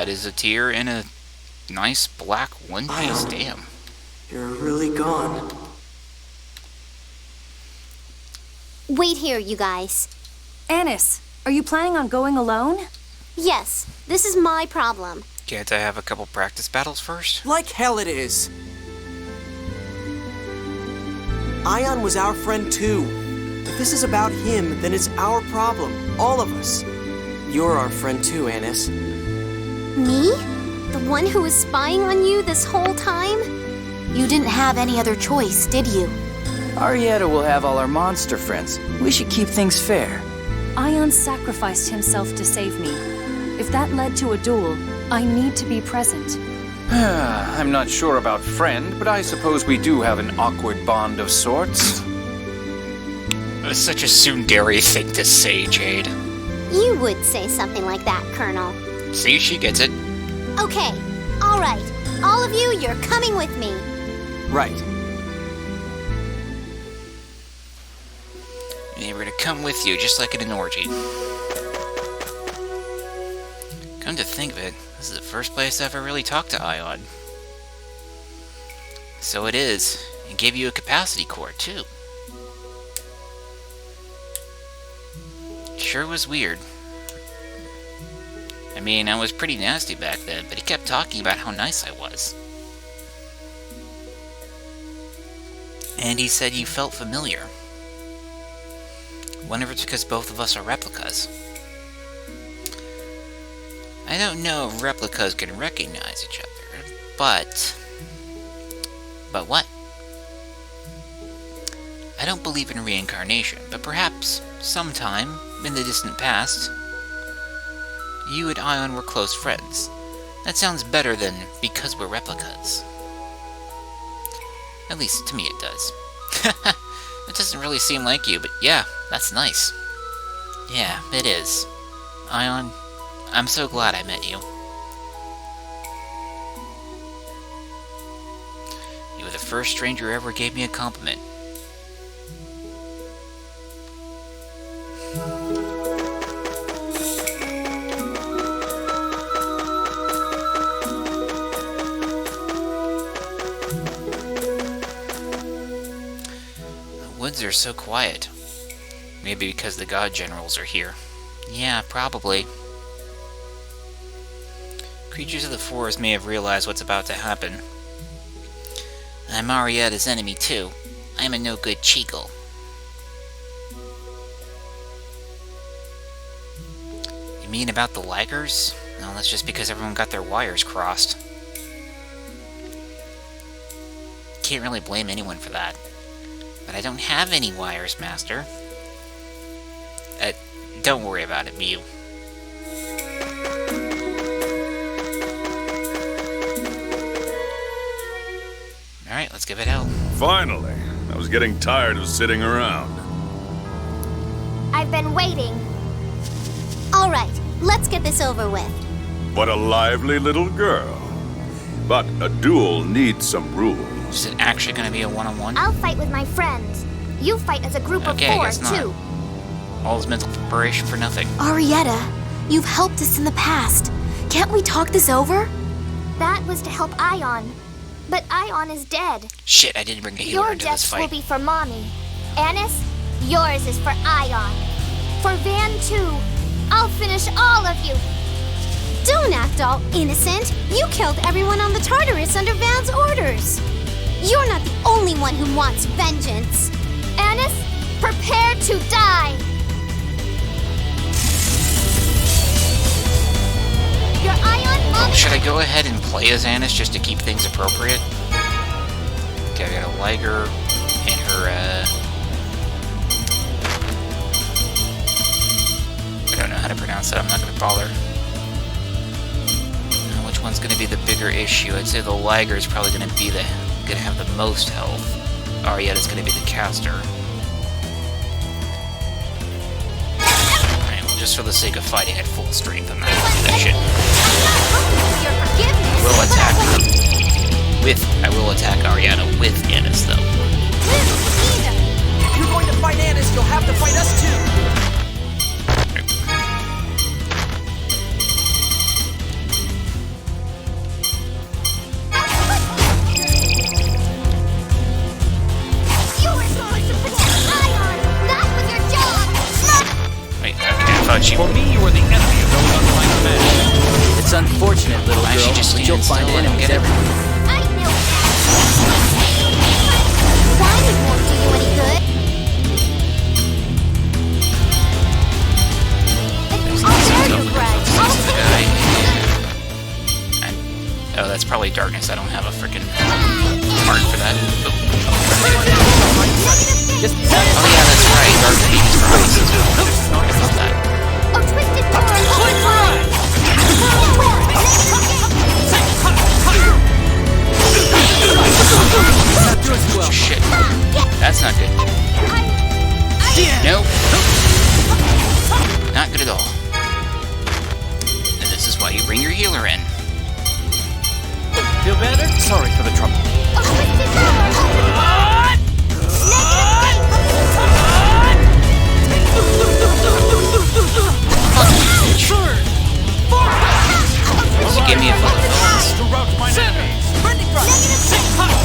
S1: Is a Tyr in a nice black one piece. Damn.
S3: You're really gone.
S19: Wait here, you guys.
S8: Annis, are you planning on going alone?
S19: Yes, this is my problem.
S1: Can't I have a couple practice battles first?
S3: Like hell it is. Ion was our friend too. If this is about him, then it's our problem. All of us. You're our friend too, Annis.
S19: Me? The one who was spying on you this whole time?
S4: You didn't have any other choice, did you?
S7: Arietta will have all our monster friends. We should keep things fair.
S8: Ion sacrificed himself to save me. If that led to a duel, I need to be present.
S2: I'm not sure about friend, but I suppose we do have an awkward bond of sorts.
S1: That's such a tsundere thing to say, Jade.
S19: You would say something like that, Colonel.
S1: See, she gets it.
S19: Okay, all right. All of you, you're coming with me.
S3: Right.
S1: And we're gonna come with you, just like in an orgy. Come to think of it, this is the first place I ever really talked to Ion. So it is. It gave you a capacity core, too. Sure was weird. I mean, I was pretty nasty back then, but he kept talking about how nice I was. And he said you felt familiar. Wonder if it's because both of us are replicas. I don't know if replicas can recognize each other, but... But what? I don't believe in reincarnation, but perhaps, sometime, in the distant past, you and Ion were close friends. That sounds better than because we're replicas. At least, to me it does. It doesn't really seem like you, but yeah, that's nice. Yeah, it is. Ion, I'm so glad I met you. You were the first stranger who ever gave me a compliment. The woods are so quiet. Maybe because the god generals are here. Yeah, probably. Creatures of the forest may have realized what's about to happen. I'm Arietta's enemy too. I'm a no-good Cheagle. You mean about the laggers? No, that's just because everyone got their wires crossed. Can't really blame anyone for that. But I don't have any wires, Master. Don't worry about it, Mew. Alright, let's give it hell.
S17: Finally! I was getting tired of sitting around.
S19: I've been waiting. All right, let's get this over with.
S17: What a lively little girl. But a duel needs some rules.
S1: Is it actually going to be a one-on-one?
S19: I'll fight with my friends. You fight as a group of 4,
S1: I guess not.
S19: too.
S1: All this mental preparation for nothing.
S4: Arietta, you've helped us in the past. Can't we talk this over?
S19: That was to help Ion. But Ion is dead.
S1: Shit, I didn't bring a healer
S19: Your
S1: into this
S19: deaths
S1: fight.
S19: will be for Mommy. Anis, yours is for Ion. For Van, too. I'll finish all of you. Don't act all innocent. You killed everyone on the Tartarus under Van's orders. You're not the only one who wants vengeance. Anis, prepare to die. Your Ion Mom...
S1: Should I go ahead and play as Anis just to keep things appropriate? Okay, I got a Liger and her, I don't know how to pronounce it, I'm not gonna bother. Which one's gonna be the bigger issue? I'd say the Liger is probably gonna have the most health. Arietta's gonna be the caster. Alright, well, just for the sake of fighting at full strength, I'm not gonna do that shit. I will attack Arietta with Anis, though.
S3: If you're going to fight Anis, you'll have to fight us too.
S2: For me, you are the enemy of those under my command.
S7: It's unfortunate, little girl, but you'll find enemies everywhere.
S19: I know that. Whining won't do you any good. I'll dare you, Greg.
S1: Oh, that's probably darkness. I don't have a freaking heart for that.
S7: Just
S1: oh yeah, that's right. Dark is for ice as well. I thought that.
S19: Oh, twisted forward!
S1: Shit. That's not good. Nope. Not good at all. And this is why you bring your healer in.
S2: Feel better? Sorry for the trouble.
S1: Why don't you give me a fucking bonus?
S2: To rout my enemies.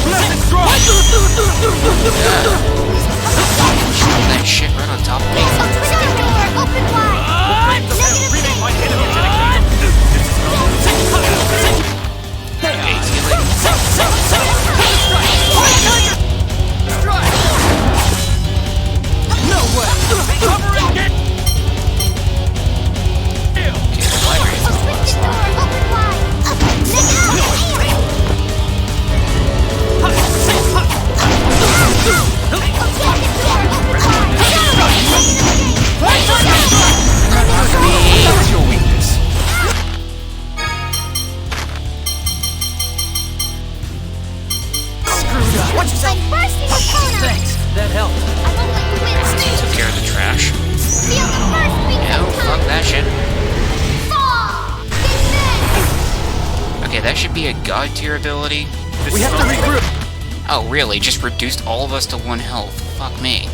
S2: Blessed strike!
S1: That shit right on top of me.
S19: Open wide!
S10: No way! Cover it!
S7: That's your weakness.
S10: Screwed up. Watch yourself.
S7: Thanks, that helped.
S1: Took care of the trash. No, fuck that shit. Okay, that should be a god tier ability.
S7: We have to regroup.
S1: Oh, really? Just reduced all of us to 1 health. Fuck me.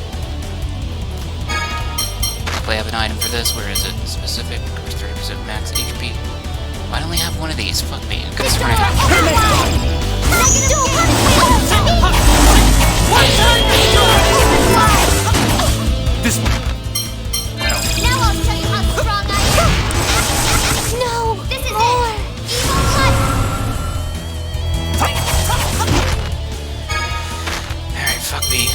S1: If I have an item for this, where is it? Specific, 30% max HP. Why don't we have one of these? Fuck me. I could've sworn I had
S7: this one.
S19: Now I'll show you how strong I am. No, this is it. Evil blood.
S1: Alright, fuck me.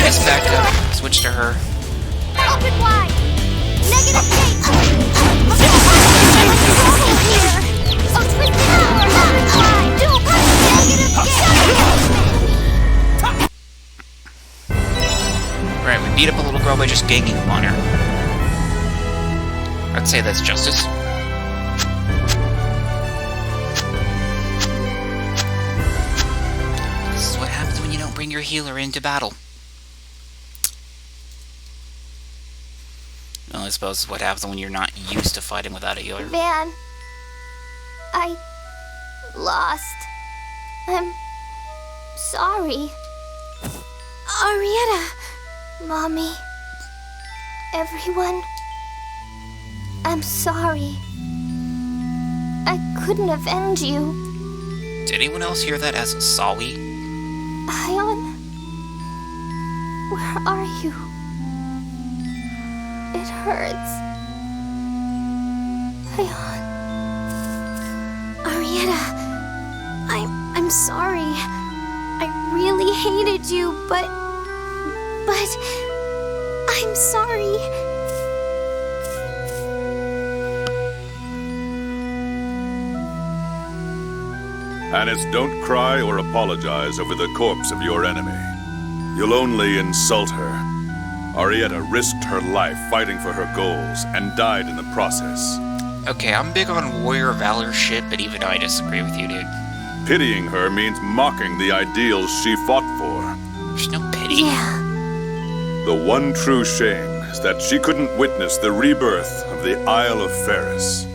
S1: Let's back up. Switch to her.
S19: Open wide. Negative gate.
S1: Right, we beat up a little girl by just ganging up on her. I'd say that's justice. This is what happens when you don't bring your healer into battle. Well, I suppose it's what happens when you're not used to fighting without a healer.
S19: Van, I lost. I'm sorry. Arietta, Mommy, everyone, I'm sorry. I couldn't avenge you.
S1: Did anyone else hear that as sorry?
S19: Ion, where are you? It hurts. Ion. Arietta, I'm sorry. I really hated you, but I'm sorry.
S17: Anis, don't cry or apologize over the corpse of your enemy. You'll only insult her. Arietta risked her life fighting for her goals and died in the process.
S1: Okay, I'm big on warrior valor shit, but even I disagree with you, dude.
S17: Pitying her means mocking the ideals she fought for.
S1: There's no pity.
S19: Yeah.
S17: The one true shame is that she couldn't witness the rebirth of the Isle of Ferris.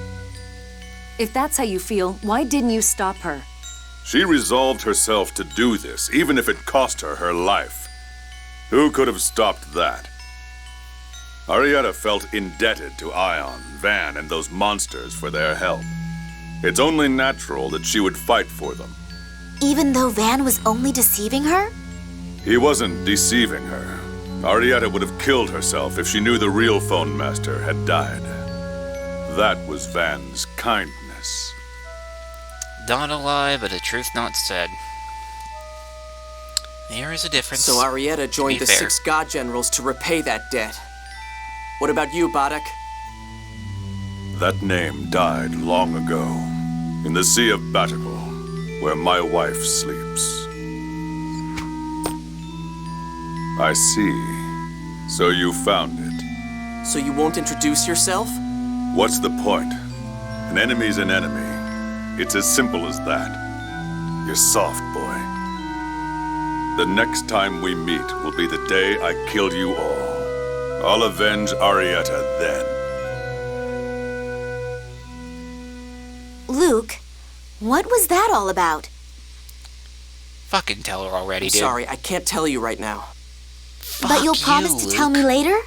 S8: If that's how you feel, why didn't you stop her?
S17: She resolved herself to do this, even if it cost her her life. Who could have stopped that? Arietta felt indebted to Ion, Van, and those monsters for their help. It's only natural that she would fight for them.
S4: Even though Van was only deceiving her?
S17: He wasn't deceiving her. Arietta would have killed herself if she knew the real phone master had died. That was Van's kindness.
S1: Not a lie, but a truth not said. There is a difference.
S3: So Arietta joined the 6 god generals to repay that debt. What about you, Badek?
S17: That name died long ago, in the Sea of Batical, where my wife sleeps. I see. So you found it.
S3: So you won't introduce yourself?
S17: What's the point? An enemy's an enemy. It's as simple as that. You're soft, boy. The next time we meet will be the day I kill you all. I'll avenge Arietta then.
S4: Luke, what was that all about?
S1: Fucking tell her already, dude.
S3: Sorry, I can't tell you right now.
S4: But you'll promise to tell me later?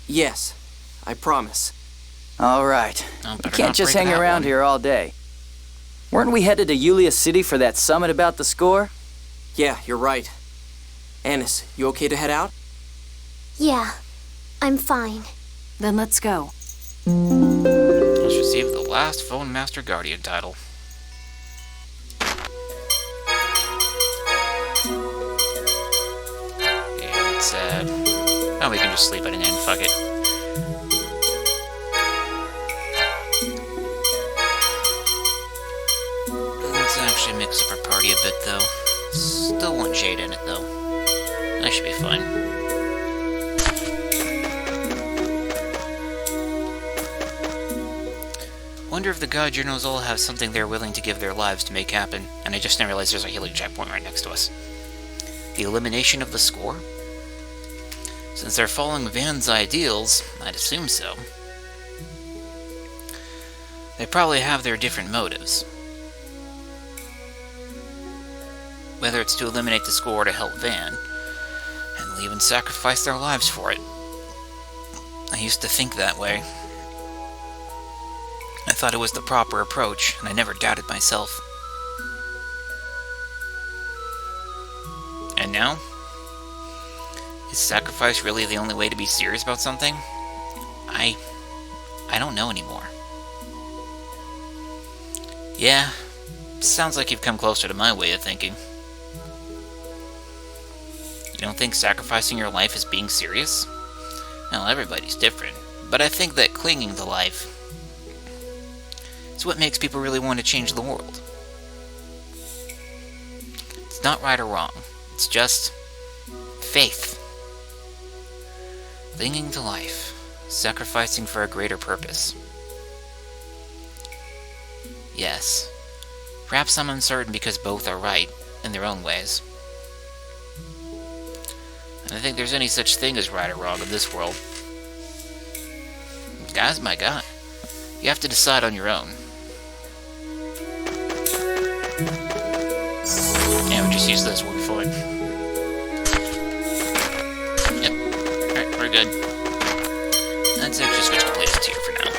S3: Yes, I promise.
S7: All right. We can't just hang around here all day. Weren't we headed to Yulia City for that summit about the score?
S3: Yeah, you're right. Anis, you okay to head out?
S19: Yeah, I'm fine.
S8: Then let's go.
S1: Let's receive the last Phone Master Guardian title. Yeah, it's sad. Oh, we can just sleep at an inn, fuck it. Let's actually mix up our party a bit, though. Still want Jade in it, though. That should be fine. Wonder if the God Journals all have something they're willing to give their lives to make happen, and I just now realized there's a healing checkpoint right next to us. The elimination of the score? Since they're following Van's ideals, I'd assume so. They probably have their different motives. Whether it's to eliminate the score or to help Van, and they'll even sacrifice their lives for it. I used to think that way. I thought it was the proper approach, and I never doubted myself. And now? Is sacrifice really the only way to be serious about something? I don't know anymore. Yeah, sounds like you've come closer to my way of thinking. You don't think sacrificing your life is being serious? Well, everybody's different, but I think that clinging to life is what makes people really want to change the world. It's not right or wrong, it's just faith. Clinging to life, sacrificing for a greater purpose. Yes, perhaps I'm uncertain because both are right in their own ways. I don't think there's any such thing as right or wrong in this world. Guys, my God, you have to decide on your own. Yeah, we just use this, we'll be fine. Yep, alright, we're good. Let's actually switch to places here for now.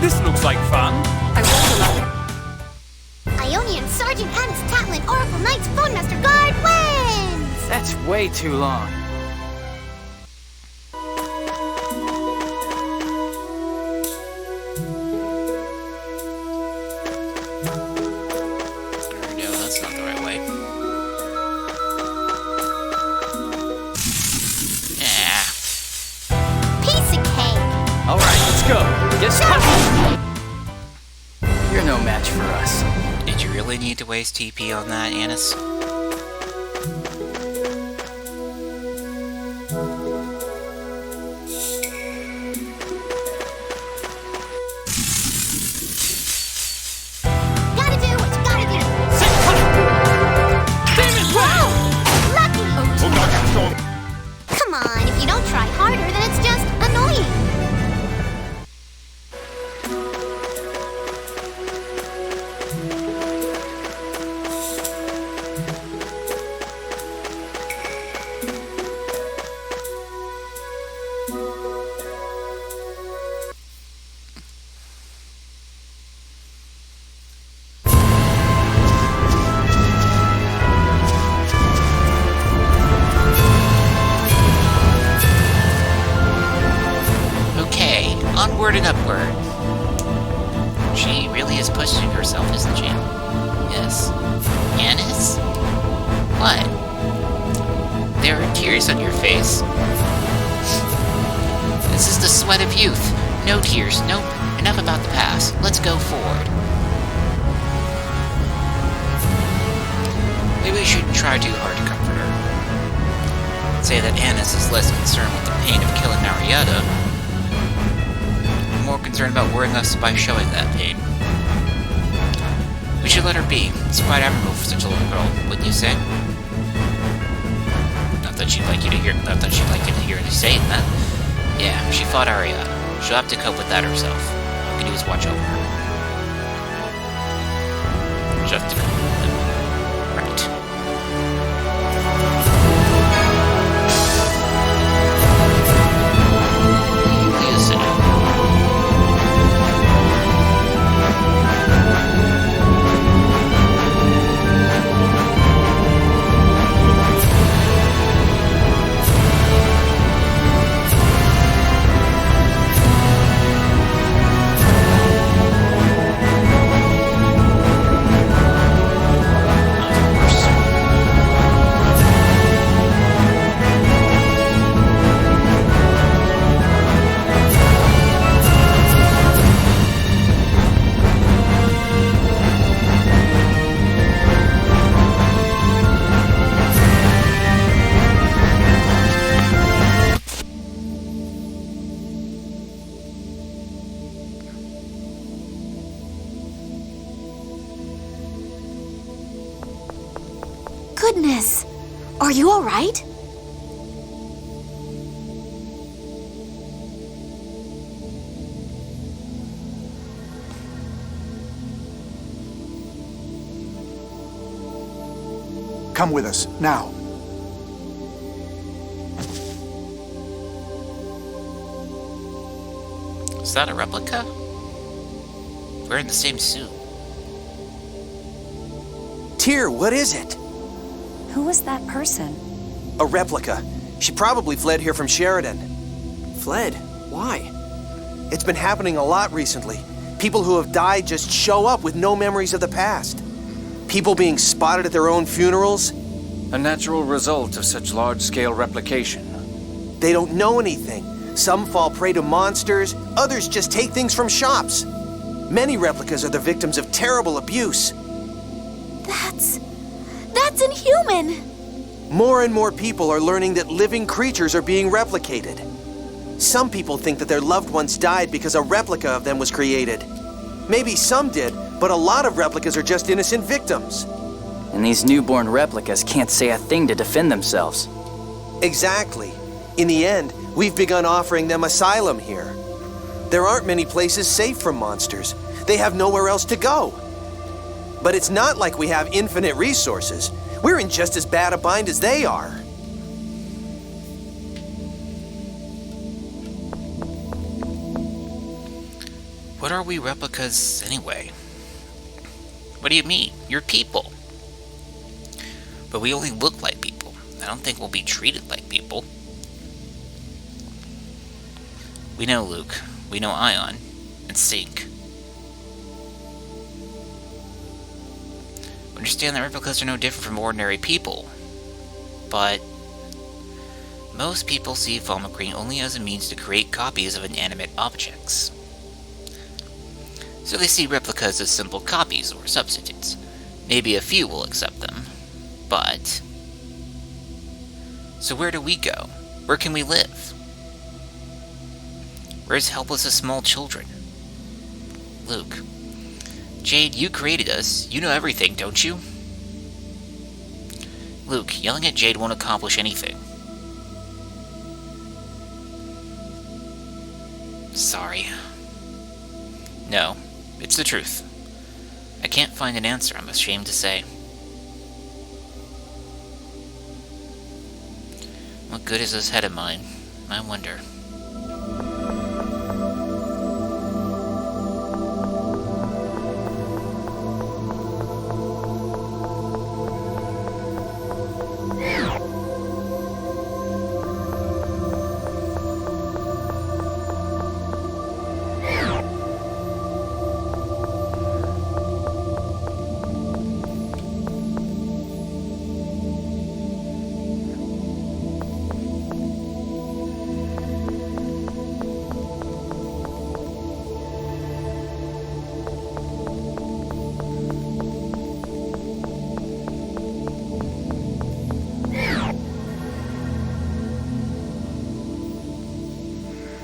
S2: This looks like fun.
S19: Ionian Sergeant Anis Tatlin Oracle Knights Phone Master Guard wins!
S7: That's way too long.
S1: No, that's not the right way. Yeah.
S19: Piece of cake!
S7: Alright, let's go. Get started. You're no match for us.
S1: Did you really need to waste TP on that, Anis?
S19: Gotta do what you gotta do! Whoa! Lucky! Come on, if you don't try harder, then it's just annoying.
S1: Onward and upward. She really is pushing herself, isn't she? Yes. Anis? What? There are tears on your face. This is the sweat of youth. No tears. Nope. Enough about the past. Let's go forward. Maybe we shouldn't try too hard to comfort her. Say that Anis is less concerned with the pain of killing Marietta, more concerned about worrying us by showing that pain. should let her be. It's quite admirable for such a little girl, wouldn't you say? Not that she'd like you to hear you saying that. Yeah, she fought Ariana. She'll have to cope with that herself. All you can do is watch over her. She'll have to cope with it. Right.
S4: Goodness! Are you all right?
S13: Come with us, now.
S1: Is that a replica? We're in the same suit.
S18: Tyr, what is it?
S8: Who was that person?
S18: A replica. She probably fled here from Sheridan.
S3: Fled? Why?
S18: It's been happening a lot recently. People who have died just show up with no memories of the past. People being spotted at their own funerals.
S2: A natural result of such large-scale replication.
S18: They don't know anything. Some fall prey to monsters, others just take things from shops. Many replicas are the victims of terrible abuse.
S4: That's inhuman!
S18: More and more people are learning that living creatures are being replicated. Some people think that their loved ones died because a replica of them was created. Maybe some did, but a lot of replicas are just innocent victims.
S7: And these newborn replicas can't say a thing to defend themselves.
S18: Exactly. In the end, we've begun offering them asylum here. There aren't many places safe from monsters. They have nowhere else to go. But it's not like we have infinite resources. We're in just as bad a bind as they are.
S1: What are we replicas anyway? What do you mean? You're people. But we only look like people. I don't think we'll be treated like people. We know Luke. We know Ion. And Sync. We understand that replicas are no different from ordinary people. But most people see Falmacreen only as a means to create copies of inanimate objects. So they see replicas as simple copies or substitutes. Maybe a few will accept them, but... So where do we go? Where can we live? We're as helpless as small children. Luke. Jade, you created us. You know everything, don't you? Luke, yelling at Jade won't accomplish anything. Sorry. No. It's the truth. I can't find an answer, I'm ashamed to say. What good is this head of mine? I wonder.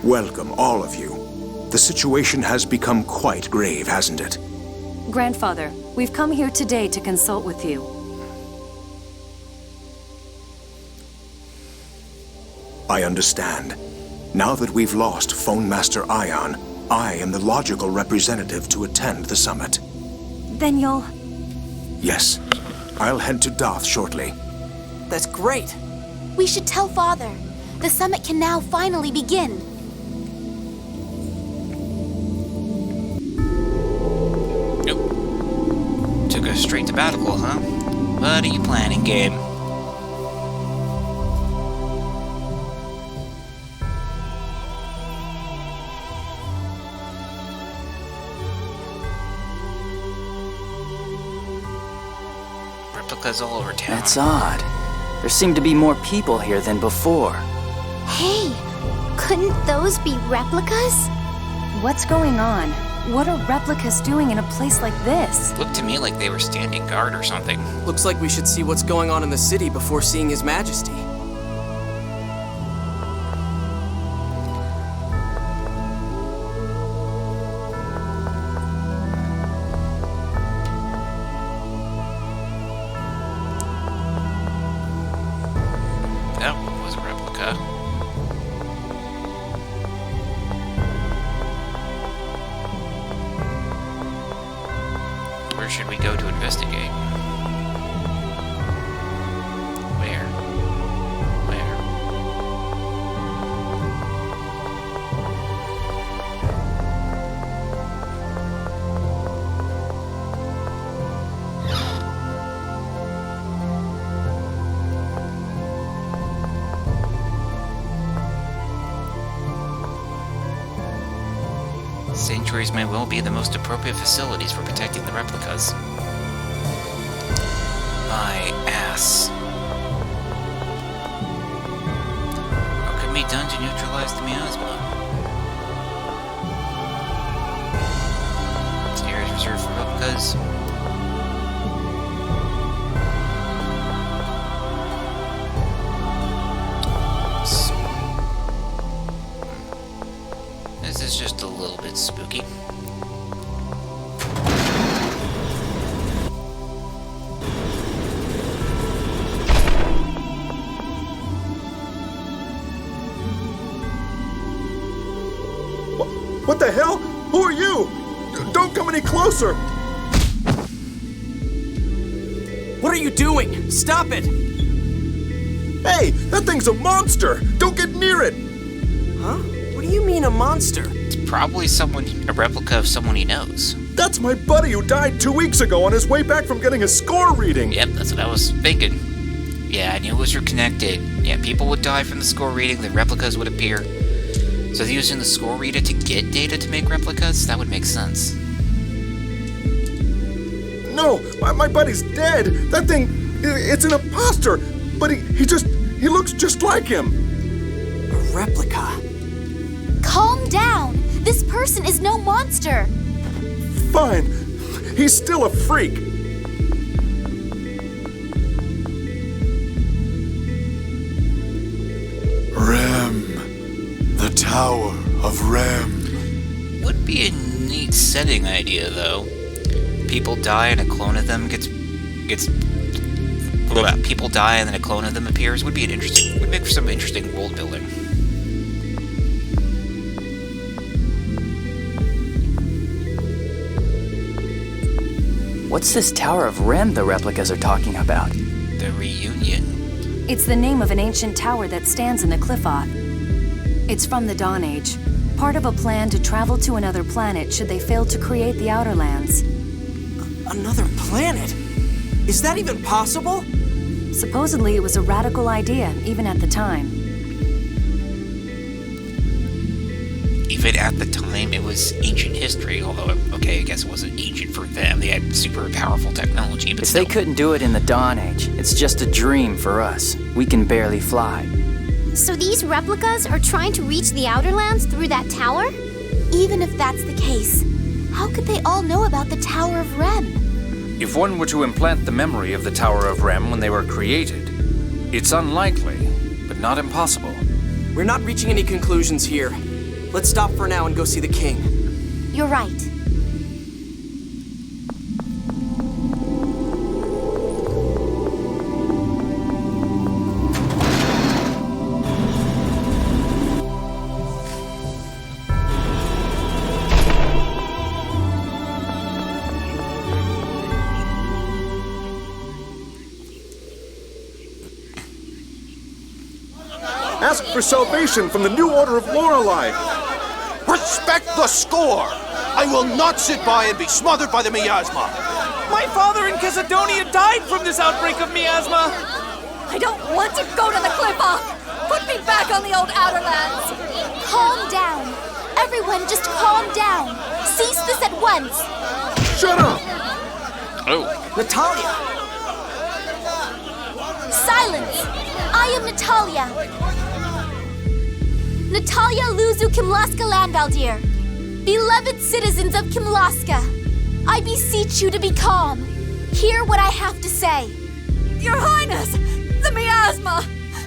S13: Welcome, all of you. The situation has become quite grave, hasn't it?
S8: Grandfather, we've come here today to consult with you.
S12: I understand. Now that we've lost Phone Master Ion, I am the logical representative to attend the summit.
S8: Then you'll...
S12: Yes. I'll head to Doth shortly.
S3: That's great.
S4: We should tell Father. The summit can now finally begin.
S1: Nope. Took us straight to Battle, huh? What are you planning, game? Replicas all over town.
S7: That's odd. There seem to be more people here than before.
S19: Hey, couldn't those be replicas?
S8: What's going on? What are replicas doing in a place like this?
S1: Looked to me like they were standing guard or something.
S3: Looks like we should see what's going on in the city before seeing His Majesty.
S1: That was a replica. Where should we go to investigate? Where? Sanctuaries may well be the most appropriate facilities for protecting the replicas. My ass. What can be done to neutralize the miasma? Areas reserved for replicas. This is just a little bit spooky.
S12: What the hell? Who are you? Don't come any closer!
S3: What are you doing? Stop it!
S12: Hey, that thing's a monster! Don't get near it!
S3: Huh? What do you mean a monster?
S1: It's probably a replica of someone he knows.
S12: That's my buddy who died 2 weeks ago on his way back from getting a score reading.
S1: Yep, that's what I was thinking. Yeah, I knew it was connected. Yeah, people would die from the score reading, the replicas would appear. So they're using the score reader to get data to make replicas? That would make sense.
S12: No, my buddy's dead. That thing, it's an imposter. But he looks just like him.
S3: A replica.
S4: Calm down. This person is no monster.
S12: Fine. He's still a freak.
S20: Rem. The Tower of Rem.
S1: Would be a neat setting idea, though. People die and a clone of them people die and then a clone of them appears. Would make for some interesting world building.
S7: What's this Tower of Rem the replicas are talking about?
S1: The reunion.
S8: It's the name of an ancient tower that stands in the Cliffoth. It's from the Dawn Age, part of a plan to travel to another planet should they fail to create the Outer Lands.
S3: Another planet? Is that even possible?
S8: Supposedly it was a radical idea, even at the time.
S1: Even at the time, it was ancient history, although, okay, I guess it wasn't ancient for them. They had super powerful technology, but
S7: if
S1: still.
S7: They couldn't do it in the Dawn Age, it's just a dream for us. We can barely fly.
S19: So these replicas are trying to reach the Outer Lands through that tower?
S4: Even if that's the case, how could they all know about the Tower of Rem?
S2: If one were to implant the memory of the Tower of Rem when they were created, it's unlikely, but not impossible.
S3: We're not reaching any conclusions here. Let's stop for now and go see the king.
S4: You're right.
S6: Ask for salvation from the new Order of Lorelei.
S9: Respect the score! I will not sit by and be smothered by the miasma.
S21: My father in Casadonia died from this outbreak of miasma.
S11: I don't want to go to the cliff off. Put me back on the old Outer Lands.
S4: Calm down. Everyone, just calm down. Cease this at once.
S6: Shut up!
S1: Oh.
S3: Natalia!
S4: Silence! I am Natalia. Natalia Luzu Kimlaska Landvaldir. Beloved citizens of Kimlaska, I beseech you to be calm. Hear what I have to say.
S11: Your Highness! The miasma!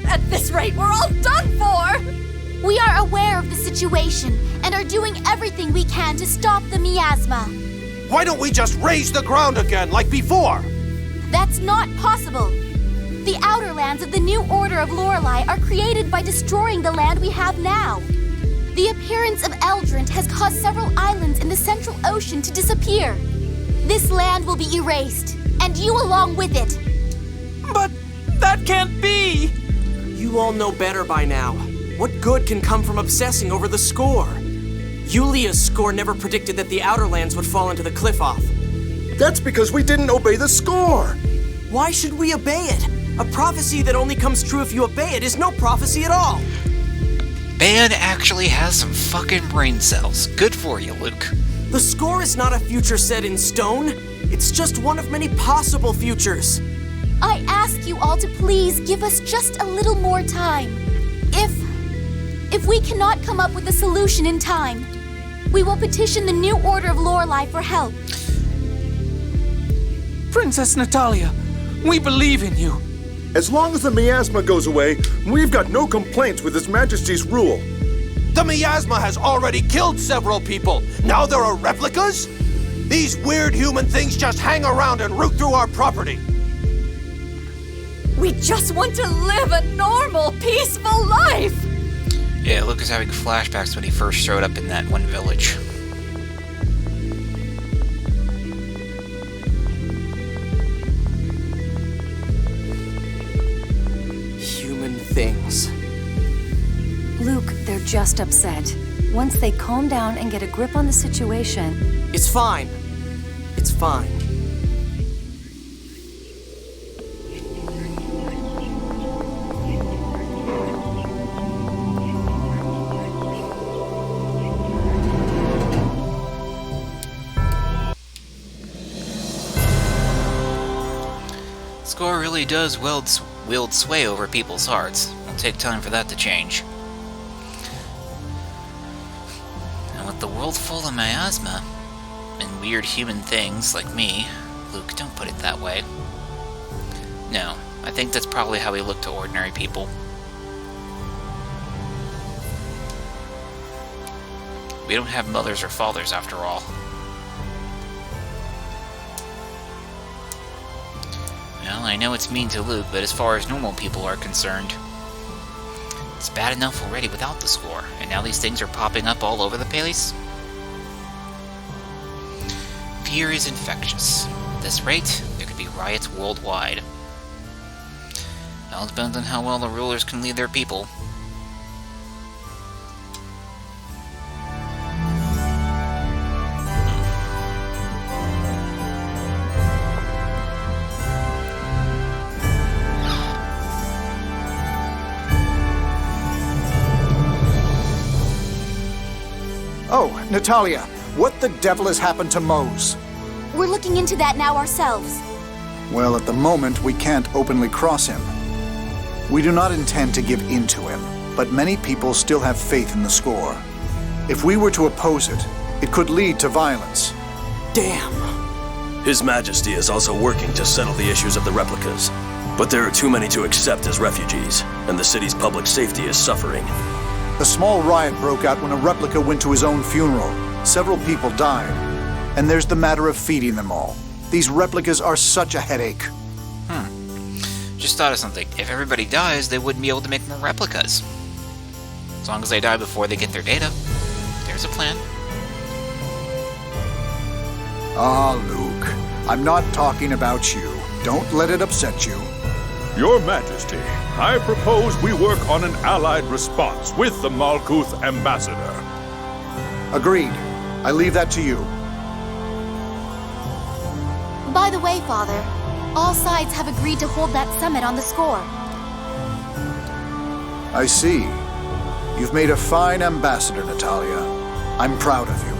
S11: At this rate, we're all done for!
S4: We are aware of the situation and are doing everything we can to stop the miasma.
S9: Why don't we just raise the ground again like before?
S4: That's not possible. The outer lands of the new Order of Lorelei are created by destroying the land we have now. The appearance of Eldrant has caused several islands in the Central Ocean to disappear. This land will be erased, and you along with it.
S21: But that can't be!
S3: You all know better by now. What good can come from obsessing over the score? Yulia's score never predicted that the Outer Lands would fall into the cliff off.
S6: That's because we didn't obey the score.
S3: Why should we obey it? A prophecy that only comes true if you obey it is no prophecy at all.
S1: Ben actually has some fucking brain cells. Good for you, Luke.
S3: The score is not a future set in stone. It's just one of many possible futures.
S4: I ask you all to please give us just a little more time. If we cannot come up with a solution in time, we will petition the new Order of Lorelei for help.
S21: Princess Natalia, we believe in you.
S6: As long as the miasma goes away, we've got no complaints with His Majesty's rule.
S9: The miasma has already killed several people. Now there are replicas? These weird human things just hang around and root through our property.
S11: We just want to live a normal, peaceful life!
S1: Yeah, Luke is having flashbacks when he first showed up in that one village.
S3: Human things.
S8: Luke, they're just upset. Once they calm down and get a grip on the situation...
S3: It's fine. It's fine.
S1: Score really does wield sway over people's hearts. It'll take time for that to change. And with the world full of miasma and weird human things like me, Luke, don't put it that way. No, I think that's probably how we look to ordinary people. We don't have mothers or fathers after all. Well, I know it's mean to Luke, but as far as normal people are concerned, it's bad enough already without the score, and now these things are popping up all over the place. Fear is infectious. At this rate, there could be riots worldwide. It all depends on how well the rulers can lead their people.
S13: Oh, Natalia, what the devil has happened to Mose?
S4: We're looking into that now ourselves.
S13: Well, at the moment, we can't openly cross him. We do not intend to give in to him, but many people still have faith in the score. If we were to oppose it, it could lead to violence.
S3: Damn.
S22: His Majesty is also working to settle the issues of the replicas, but there are too many to accept as refugees, and the city's public safety is suffering.
S13: A small riot broke out when a replica went to his own funeral. Several people died. And there's the matter of feeding them all. These replicas are such a headache.
S1: Just thought of something. If everybody dies, they wouldn't be able to make more replicas. As long as they die before they get their data. There's a plan.
S13: Ah, Luke. I'm not talking about you. Don't let it upset you.
S6: Your Majesty,
S17: I propose we work on an allied response with the Malkuth ambassador.
S13: Agreed. I leave that to you.
S4: By the way, Father, all sides have agreed to hold that summit on the score.
S13: I see. You've made a fine ambassador, Natalia. I'm proud of you.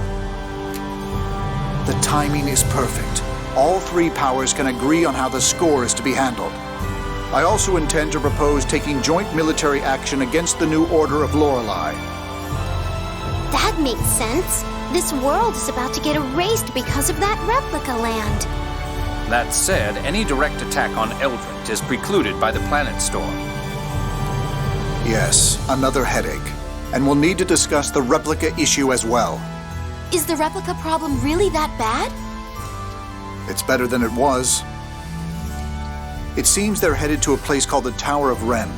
S13: The timing is perfect. All three powers can agree on how the score is to be handled. I also intend to propose taking joint military action against the new Order of Lorelei.
S19: That makes sense. This world is about to get erased because of that replica land.
S2: That said, any direct attack on Eldrint is precluded by the planet storm.
S13: Yes, another headache. And we'll need to discuss the replica issue as well.
S4: Is the replica problem really that bad?
S13: It's better than it was. It seems they're headed to a place called the Tower of Rem.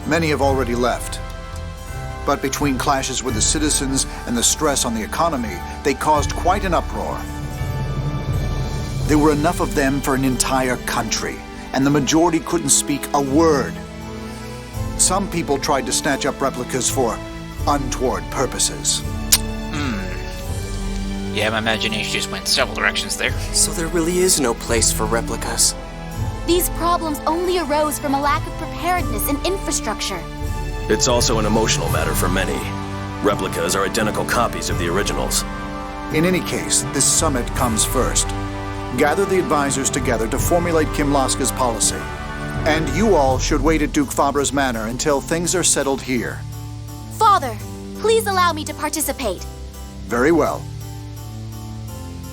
S13: Many have already left. But between clashes with the citizens and the stress on the economy, they caused quite an uproar. There were enough of them for an entire country, and the majority couldn't speak a word. Some people tried to snatch up replicas for untoward purposes.
S1: Yeah, my imagination just went several directions there.
S3: So there really is no place for replicas.
S4: These problems only arose from a lack of preparedness and infrastructure.
S22: It's also an emotional matter for many. Replicas are identical copies of the originals.
S13: In any case, this summit comes first. Gather the advisors together to formulate Kimlaska's policy. And you all should wait at Duke Fabra's manor until things are settled here.
S4: Father, please allow me to participate.
S13: Very well.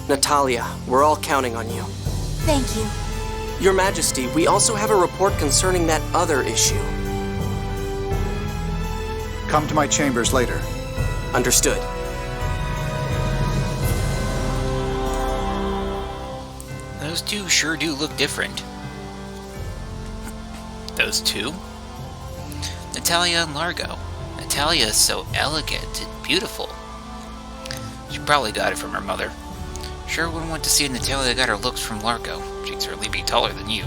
S3: Natalia, we're all counting on you.
S4: Thank you.
S3: Your Majesty, we also have a report concerning that other issue.
S13: Come to my chambers later.
S3: Understood.
S1: Those two sure do look different. Those two? Natalia and Largo. Natalia is so elegant and beautiful. She probably got it from her mother. Sure wouldn't want to see Natalia got her looks from Largo. She'd certainly be taller than you.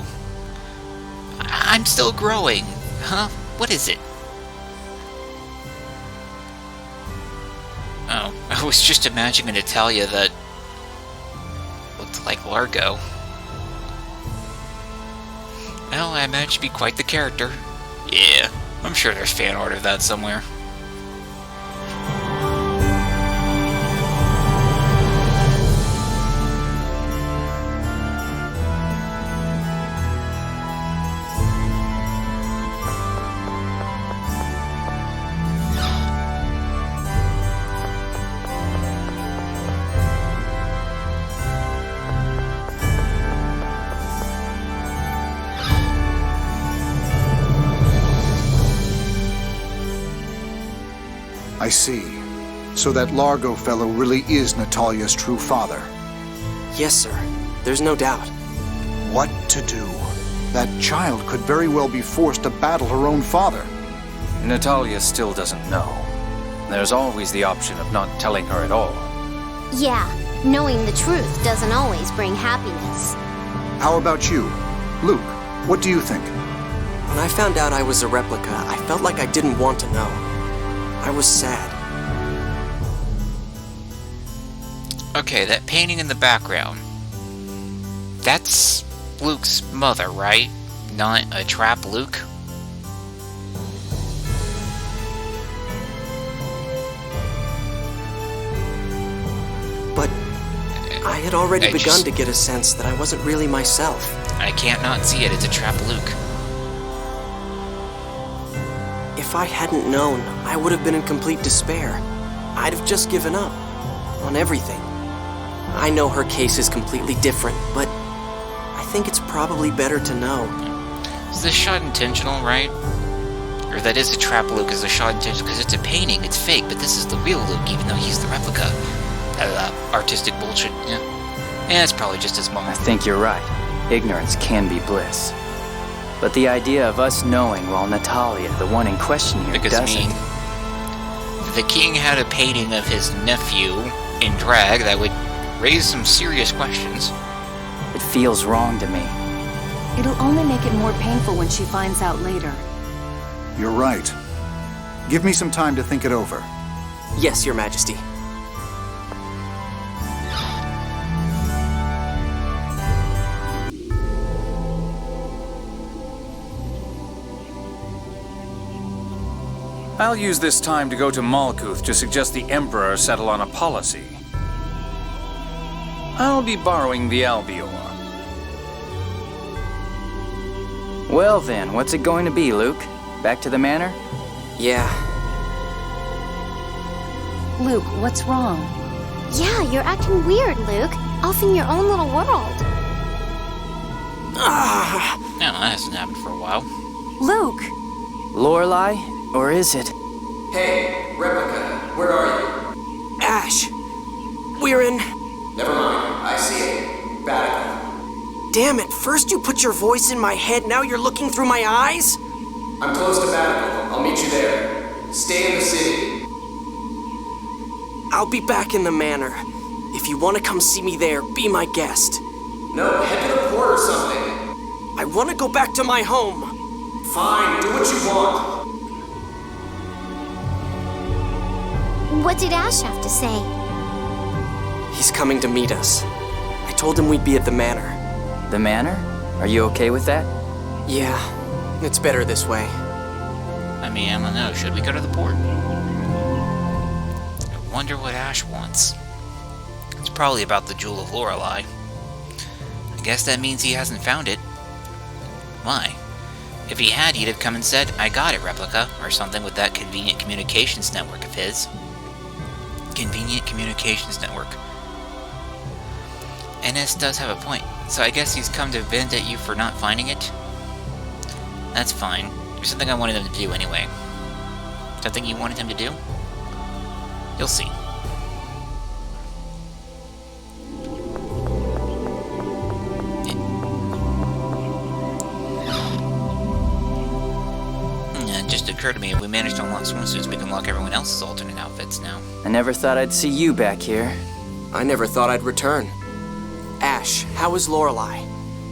S1: I'm still growing. Huh? What is it? Oh, I was just imagining a Natalia that looked like Largo. Well, I imagine she'd be quite the character. Yeah, I'm sure there's fan art of that somewhere.
S13: I see. So that Largo fellow really is Natalia's true father.
S3: Yes, sir. There's no doubt.
S13: What to do? That child could very well be forced to battle her own father.
S2: Natalia still doesn't know. There's always the option of not telling her at all.
S19: Yeah, knowing the truth doesn't always bring happiness.
S13: How about you? Luke, what do you think?
S3: When I found out I was a replica, I felt like I didn't want to know. I was sad.
S1: Okay, that painting in the background. That's Luke's mother, right? Not a trap Luke?
S3: But I had already begun to get a sense that I wasn't really myself.
S1: I can't not see it. It's a trap Luke.
S3: If I hadn't known, I would have been in complete despair. I'd have just given up on everything. I know her case is completely different, but I think it's probably better to know.
S1: Is this shot intentional, right? Or that is a trap Luke, is the shot intentional? Because it's a painting, it's fake, but this is the real Luke, even though he's the replica. Artistic bullshit, yeah. Yeah, it's probably just his mom.
S7: I think you're right. Ignorance can be bliss. But the idea of us knowing while Natalia, the one in question here,
S1: because,
S7: doesn't...
S1: I mean, if the king had a painting of his nephew in drag, that would raise some serious questions.
S7: It feels wrong to me.
S8: It'll only make it more painful when she finds out later.
S13: You're right. Give me some time to think it over.
S3: Yes, Your Majesty.
S2: I'll use this time to go to Malkuth to suggest the Emperor settle on a policy. I'll be borrowing the Albior.
S7: Well then, what's it going to be, Luke? Back to the manor?
S3: Yeah.
S8: Luke, what's wrong?
S19: Yeah, you're acting weird, Luke. Off in your own little world.
S1: No, that hasn't happened for a while.
S8: Luke!
S7: Lorelei? Or is it?
S18: Hey, Replica, where are you?
S3: Ash! We're in...
S18: Never mind, I see it. Vatican.
S3: Damn it, first you put your voice in my head, now you're looking through my eyes?
S18: I'm close to Vatican. I'll meet you there. Stay in the city.
S3: I'll be back in the manor. If you want to come see me there, be my guest.
S18: No, head to the port or something.
S3: I want to go back to my home.
S18: Fine, do what you want.
S19: What did Ash have to say?
S3: He's coming to meet us. I told him we'd be at the manor.
S7: The manor? Are you okay with that?
S3: Yeah, it's better this way.
S1: I mean, I don't know. Should we go to the port? I wonder what Ash wants. It's probably about the Jewel of Lorelei. I guess that means he hasn't found it. Why? If he had, he'd have come and said, "I got it, Replica," or something with that convenient communications network of his. Convenient communications network. NS does have a point, so I guess he's come to vent at you for not finding it? That's fine. There's something I wanted him to do anyway. Something you wanted him to do? You'll see. It just occurred to me, if we manage to unlock swimsuits, we can unlock everyone else's alternate outfits now.
S7: I never thought I'd see you back here.
S3: I never thought I'd return. Ash, how is Lorelei?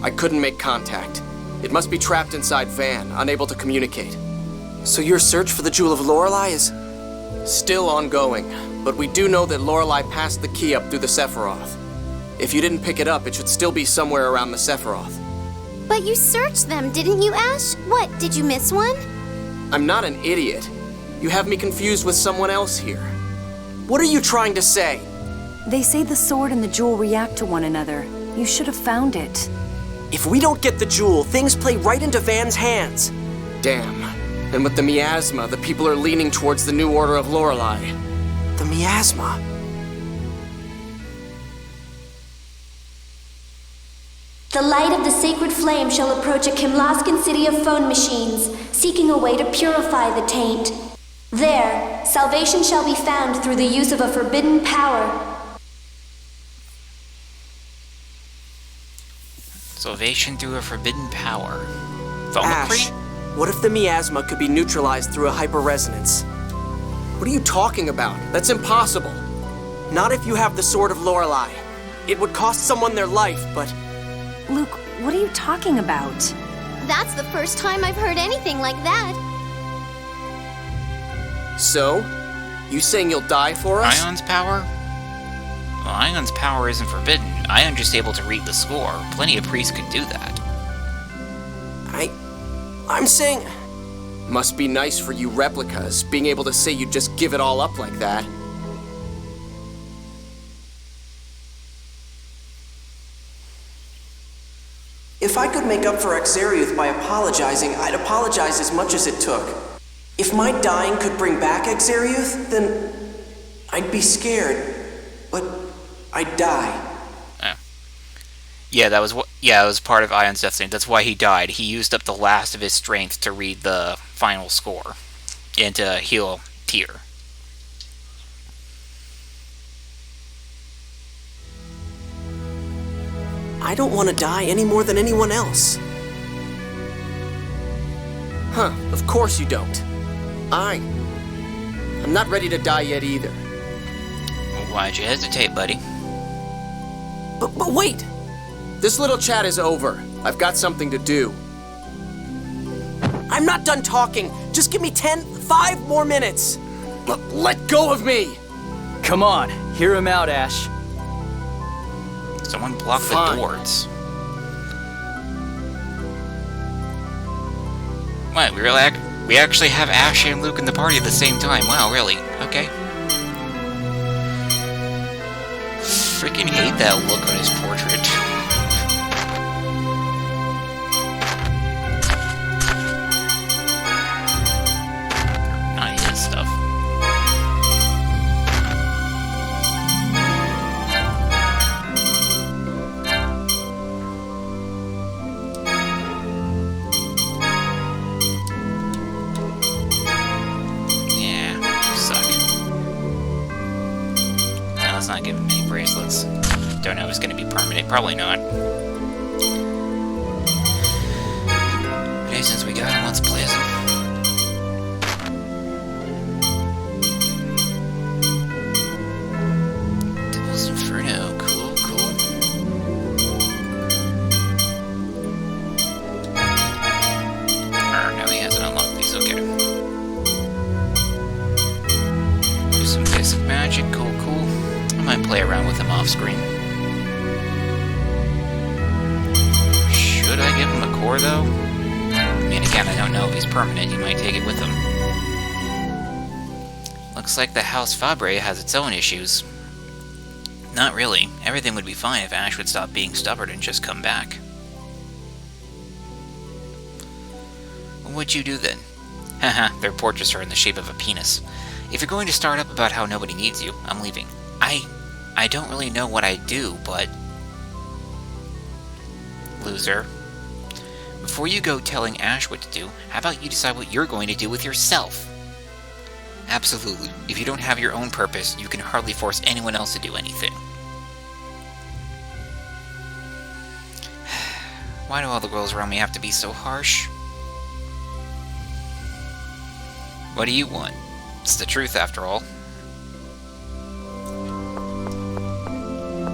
S3: I couldn't make contact. It must be trapped inside Van, unable to communicate. So your search for the Jewel of Lorelei is still ongoing, but we do know that Lorelei passed the key up through the Sephiroth. If you didn't pick it up, it should still be somewhere around the Sephiroth.
S19: But you searched them, didn't you, Ash? What, did you miss one?
S3: I'm not an idiot. You have me confused with someone else here. What are you trying to say?
S8: They say the sword and the jewel react to one another. You should have found it.
S3: If we don't get the jewel, things play right into Van's hands. Damn. And with the miasma, the people are leaning towards the new order of Lorelei. The miasma?
S5: The light of the sacred flame shall approach a Kimlaskan city of phone machines, seeking a way to purify the taint. There, salvation shall be found through the use of a forbidden power.
S1: Salvation through a forbidden power.
S3: Ash, what if the miasma could be neutralized through a hyperresonance? What are you talking about? That's impossible. Not if you have the Sword of Lorelei. It would cost someone their life, but...
S8: Luke, what are you talking about?
S19: That's the first time I've heard anything like that.
S3: So? You saying you'll die for us?
S1: Ion's power? Well, Ion's power isn't forbidden. Ion's just able to read the score. Plenty of priests could do that.
S3: I'm saying... Must be nice for you replicas, being able to say you'd just give it all up like that. If I could make up for Exariuth by apologizing, I'd apologize as much as it took. If my dying could bring back Exariuth, then I'd be scared. But I'd die.
S1: Yeah, it was part of Ion's destiny. That's why he died. He used up the last of his strength to read the final score and to heal Tyr.
S3: I don't want to die any more than anyone else. Huh, of course you don't. I'm not ready to die yet either.
S1: Well, why'd you hesitate, buddy?
S3: But wait! This little chat is over. I've got something to do. I'm not done talking. Just give me 5 more minutes. Let go of me!
S7: Come on, hear him out, Ash.
S1: Someone block the doors. What, we actually have Ash and Luke in the party at the same time. Wow, really? Okay. Freaking hate that look on his portrait. Not his stuff. Not giving many bracelets. Don't know if it's going to be permanent. Probably not. Okay, since we got him, let's play as him. Devil's Inferno. Cool, cool. No, he hasn't unlocked these. Okay. Do some basic magic. Cool, cool. I might play around with him off screen. Should I give him a core though? I mean, again, I don't know if he's permanent. He might take it with him. Looks like the House Fabre has its own issues. Not really. Everything would be fine if Ash would stop being stubborn and just come back. What would you do then? Haha, their portraits are in the shape of a penis. If you're going to start up about how nobody needs you, I'm leaving. I don't really know what I'd do, but... Loser. Before you go telling Ash what to do, how about you decide what you're going to do with yourself? Absolutely. If you don't have your own purpose, you can hardly force anyone else to do anything. Why do all the girls around me have to be so harsh? What do you want? It's the truth, after all.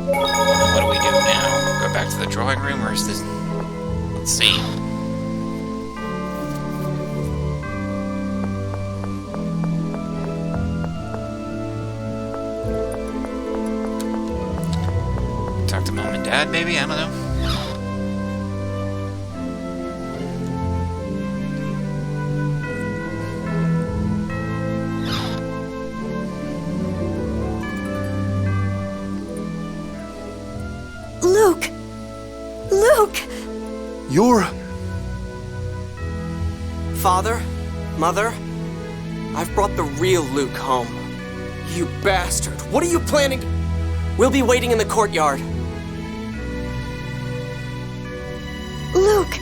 S1: What do we do now? Go back to the drawing room, or is this... Let's see. Talk to Mom and Dad, maybe? I don't know.
S15: Luke! Luke!
S13: You're...
S3: Father? Mother? I've brought the real Luke home. You bastard! What are you planning to... We'll be waiting in the courtyard.
S15: Luke!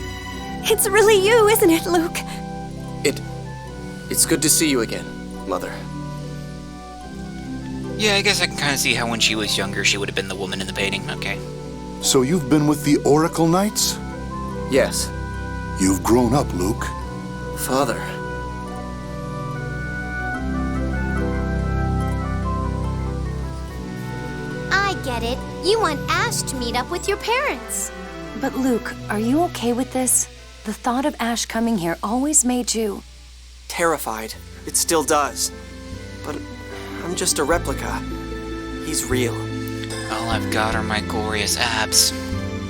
S15: It's really you, isn't it, Luke?
S3: It's good to see you again, Mother.
S1: Yeah, I guess I can kind of see how when she was younger, she would have been the woman in the painting. Okay.
S13: So you've been with the Oracle Knights?
S3: Yes.
S13: You've grown up, Luke.
S3: Father.
S19: I get it. You want Ash to meet up with your parents.
S8: But Luke, are you okay with this? The thought of Ash coming here always made you...
S3: Terrified. It still does. But I'm just a replica. He's real.
S1: All I've got are my glorious abs.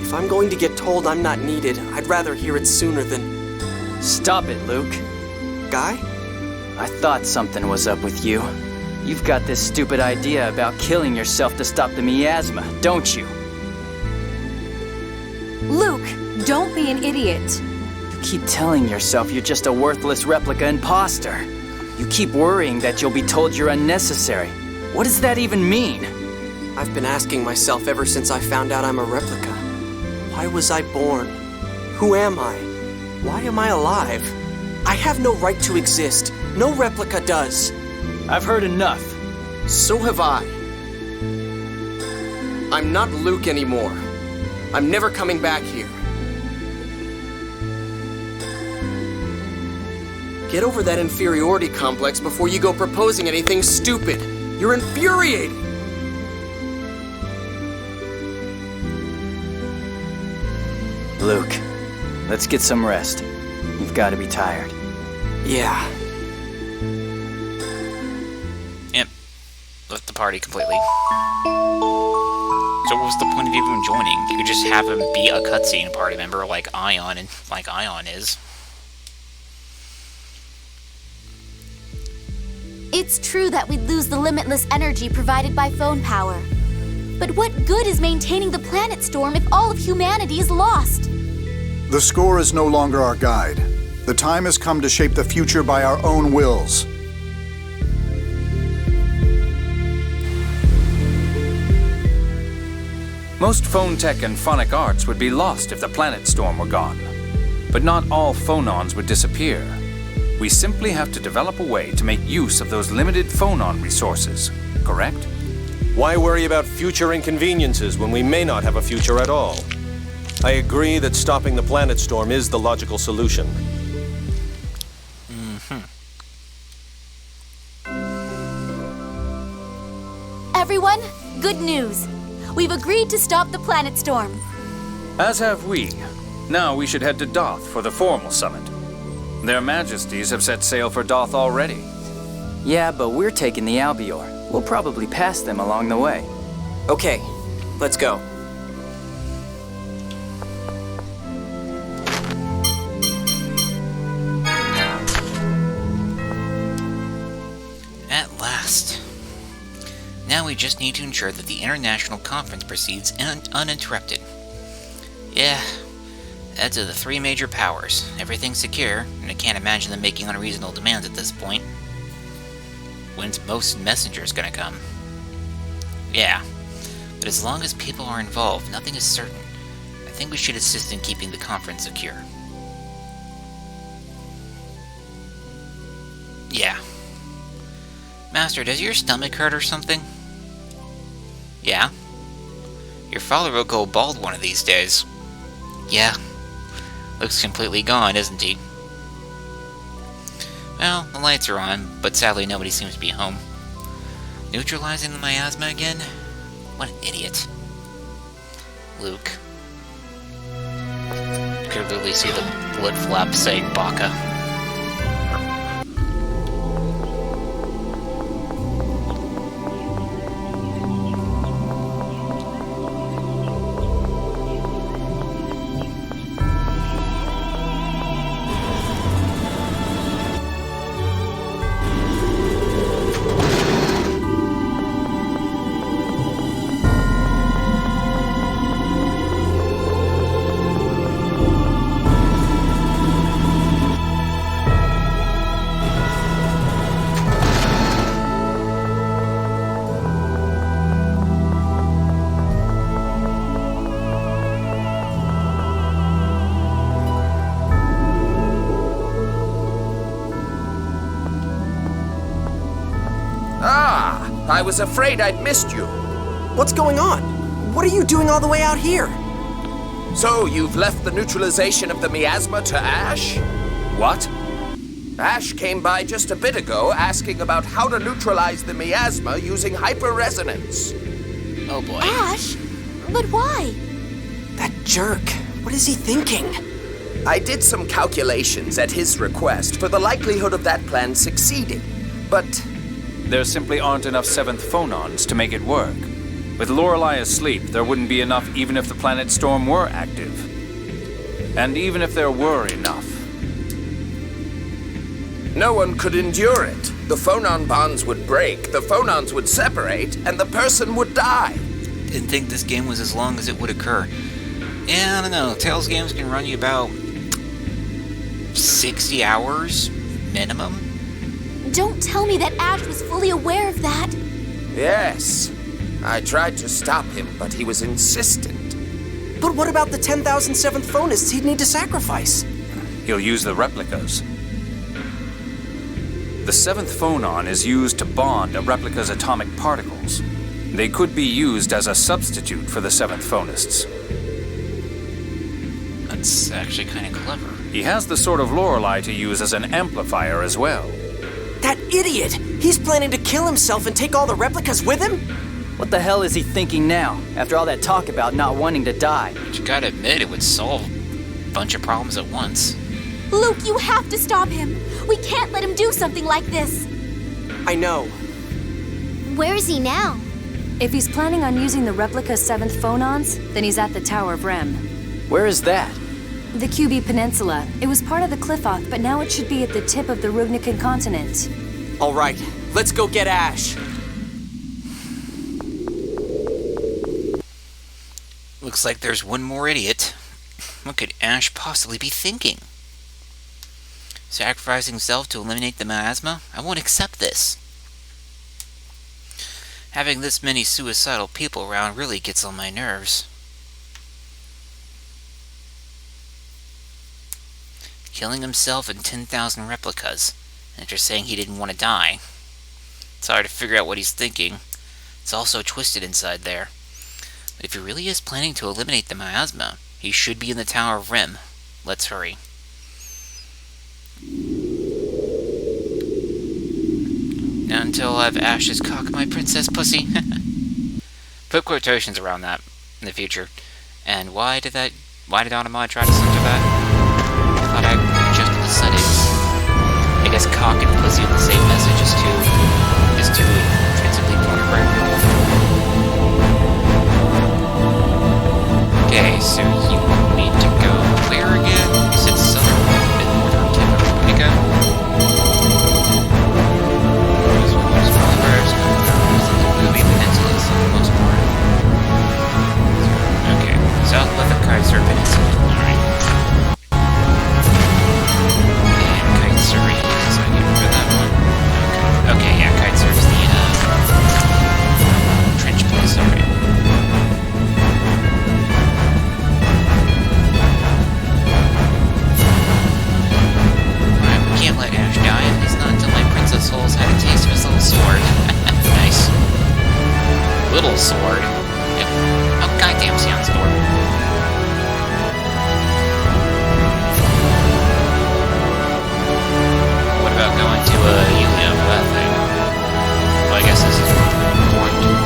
S3: If I'm going to get told I'm not needed, I'd rather hear it sooner than...
S7: Stop it, Luke.
S3: Guy?
S7: I thought something was up with you. You've got this stupid idea about killing yourself to stop the miasma, don't you?
S8: Luke, don't be an idiot.
S7: You keep telling yourself you're just a worthless replica imposter. You keep worrying that you'll be told you're unnecessary. What does that even mean?
S3: I've been asking myself ever since I found out I'm a replica. Why was I born? Who am I? Why am I alive? I have no right to exist. No replica does.
S7: I've heard enough.
S3: So have I. I'm not Luke anymore. I'm never coming back here. Get over that inferiority complex before you go proposing anything stupid. You're infuriating.
S7: Luke, let's get some rest. You've got to be tired.
S3: Yeah.
S1: Yep. Left the party completely. So what was the point of even joining? You could just have him be a cutscene party member like Ion is.
S4: It's true that we'd lose the limitless energy provided by phone power. But what good is maintaining the planet storm if all of humanity is lost?
S13: The score is no longer our guide. The time has come to shape the future by our own wills.
S2: Most phone tech and phonic arts would be lost if the planet storm were gone. But not all phonons would disappear. We simply have to develop a way to make use of those limited phonon resources, correct?
S18: Why worry about future inconveniences when we may not have a future at all? I agree that stopping the planet storm is the logical solution.
S4: Everyone, good news. We've agreed to stop the planet storm.
S2: As have we. Now we should head to Doth for the formal summit. Their Majesties have set sail for Doth already.
S7: Yeah, but we're taking the Albior. We'll probably pass them along the way.
S3: Okay, let's go.
S1: At last. Now we just need to ensure that the international conference proceeds uninterrupted. Yeah, that's of the three major powers. Everything's secure, and I can't imagine them making unreasonable demands at this point. When's most messengers gonna come? Yeah, but as long as people are involved, nothing is certain. I think we should assist in keeping the conference secure. Yeah. Master, does your stomach hurt or something? Yeah? Your father will go bald one of these days. Yeah. Looks completely gone, isn't he? Well, the lights are on, but sadly nobody seems to be home. Neutralizing the miasma again? What an idiot. Luke. You could literally see the blood flap saying Baka.
S14: I was afraid I'd missed you.
S3: What's going on? What are you doing all the way out here?
S14: So, you've left the neutralization of the miasma to Ash?
S2: What?
S14: Ash came by just a bit ago asking about how to neutralize the miasma using hyperresonance.
S1: Oh boy.
S4: Ash? But why?
S3: That jerk. What is he thinking?
S14: I did some calculations at his request for the likelihood of that plan succeeding, but
S2: there simply aren't enough seventh phonons to make it work. With Lorelei asleep, there wouldn't be enough even if the planet storm were active. And even if there were enough.
S14: No one could endure it. The phonon bonds would break, the phonons would separate, and the person would die.
S1: Didn't think this game was as long as it would occur. Yeah, I don't know. Tales games can run you about 60 hours minimum.
S4: Don't tell me that Ash was fully aware of that.
S14: Yes. I tried to stop him, but he was insistent.
S3: But what about the 10,007th phonists he'd need to sacrifice?
S2: He'll use the replicas. The seventh phonon is used to bond a replica's atomic particles. They could be used as a substitute for the seventh phonists.
S1: That's actually kind of clever.
S2: He has the sort of Lorelei to use as an amplifier as well.
S3: That idiot! He's planning to kill himself and take all the replicas with him?
S7: What the hell is he thinking now, after all that talk about not wanting to die?
S1: But you gotta admit, it would solve a bunch of problems at once.
S4: Luke, you have to stop him. We can't let him do something like this.
S3: I know.
S19: Where is he now?
S8: If he's planning on using the replica's 7th phonons, then he's at the Tower of Rem.
S7: Where is that?
S8: The QB Peninsula. It was part of the Cliffoth, but now it should be at the tip of the Rugnican continent.
S3: All right, let's go get Ash.
S1: Looks like there's one more idiot. What could Ash possibly be thinking? Sacrificing himself to eliminate the miasma? I won't accept this. Having this many suicidal people around really gets on my nerves. Killing himself and 10,000 replicas. And after saying he didn't want to die. It's hard to figure out what he's thinking. It's all so twisted inside there. But if he really is planning to eliminate the miasma, he should be in the Tower of Rem. Let's hurry. Not until I've Ash's cock my princess pussy. Put quotations around that in the future. And why did Automod try to censor that? I thought I adjusted the settings. I guess cock and pussy in the same message is too intrinsically pornographic. Okay, so you want me to go where again? You said southern and northern tip of Rugnica? Okay, south of the Kaiser Peninsula. Alright. And Kaiser is, I get rid of that one. Okay, yeah, Kaiser is the, trench place, alright. Alright, we can't let Ash die, at least not until my Princess Souls had a taste of his little sword. Nice. Little sword. Yep. Oh, goddamn sound sword. What about going to Helium for that thing? Well, I guess this is important.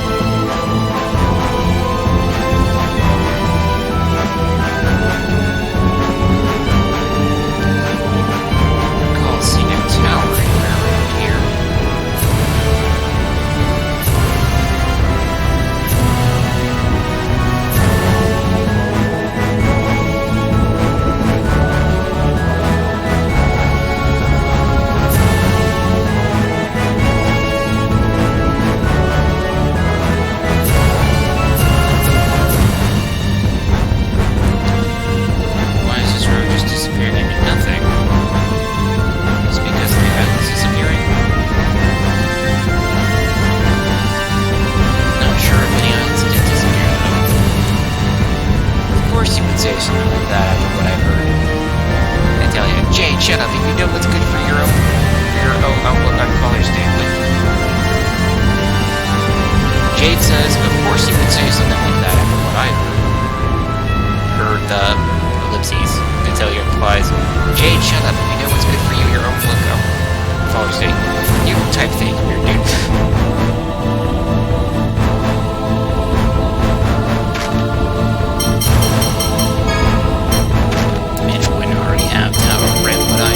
S1: Call Seaman Tower anywhere around here. Why is this road just disappearing into nothing? Is it because the island is disappearing? Not sure if any islands did disappear, though. Of course you would say something like that after what I've heard. I tell you, Jade, shut up. If you know what's good for your own outlook on Father's Day, but Jade says, of course you would say something like that after what I heard. The ellipses. Natalia replies, Jade, shut up. If you know what's good for you, your own look up. Father's Day. You type thing, weird dude. Man, I wouldn't already have Tower of Rem, would I?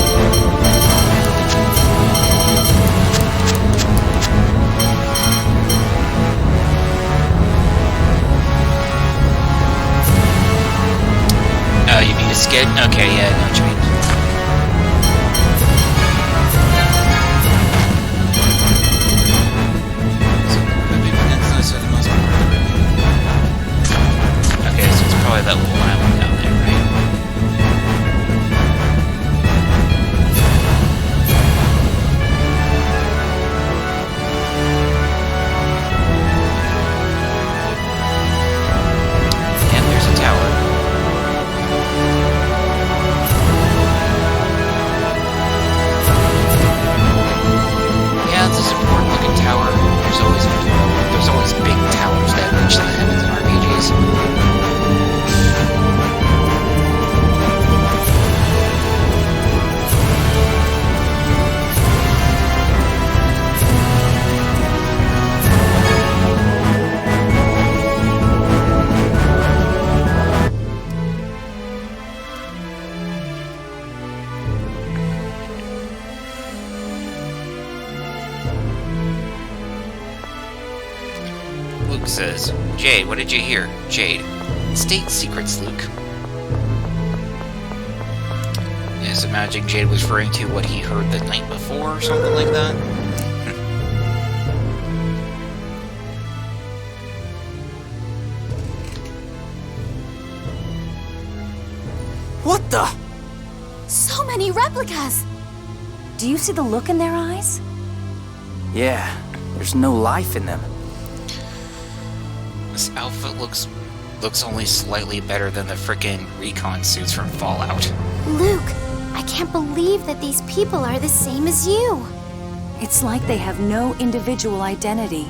S1: Oh, you mean a skid? Okay, yeah, I know what you mean. So, maybe Peninsula is the most important. Okay, so it's probably that little island down there, right? And there's a tower. Yeah, it's a important looking tower. There's always big towers that reach the heavens in RPGs. Luke says. Jade, what did you hear? Jade. State secrets, Luke. Is imagining Jade was referring to what he heard the night before or something like that?
S3: What the?
S4: So many replicas!
S8: Do you see the look in their eyes?
S7: Yeah, there's no life in them.
S1: This outfit looks only slightly better than the frickin' recon suits from Fallout.
S19: Luke, I can't believe that these people are the same as you.
S8: It's like they have no individual identity.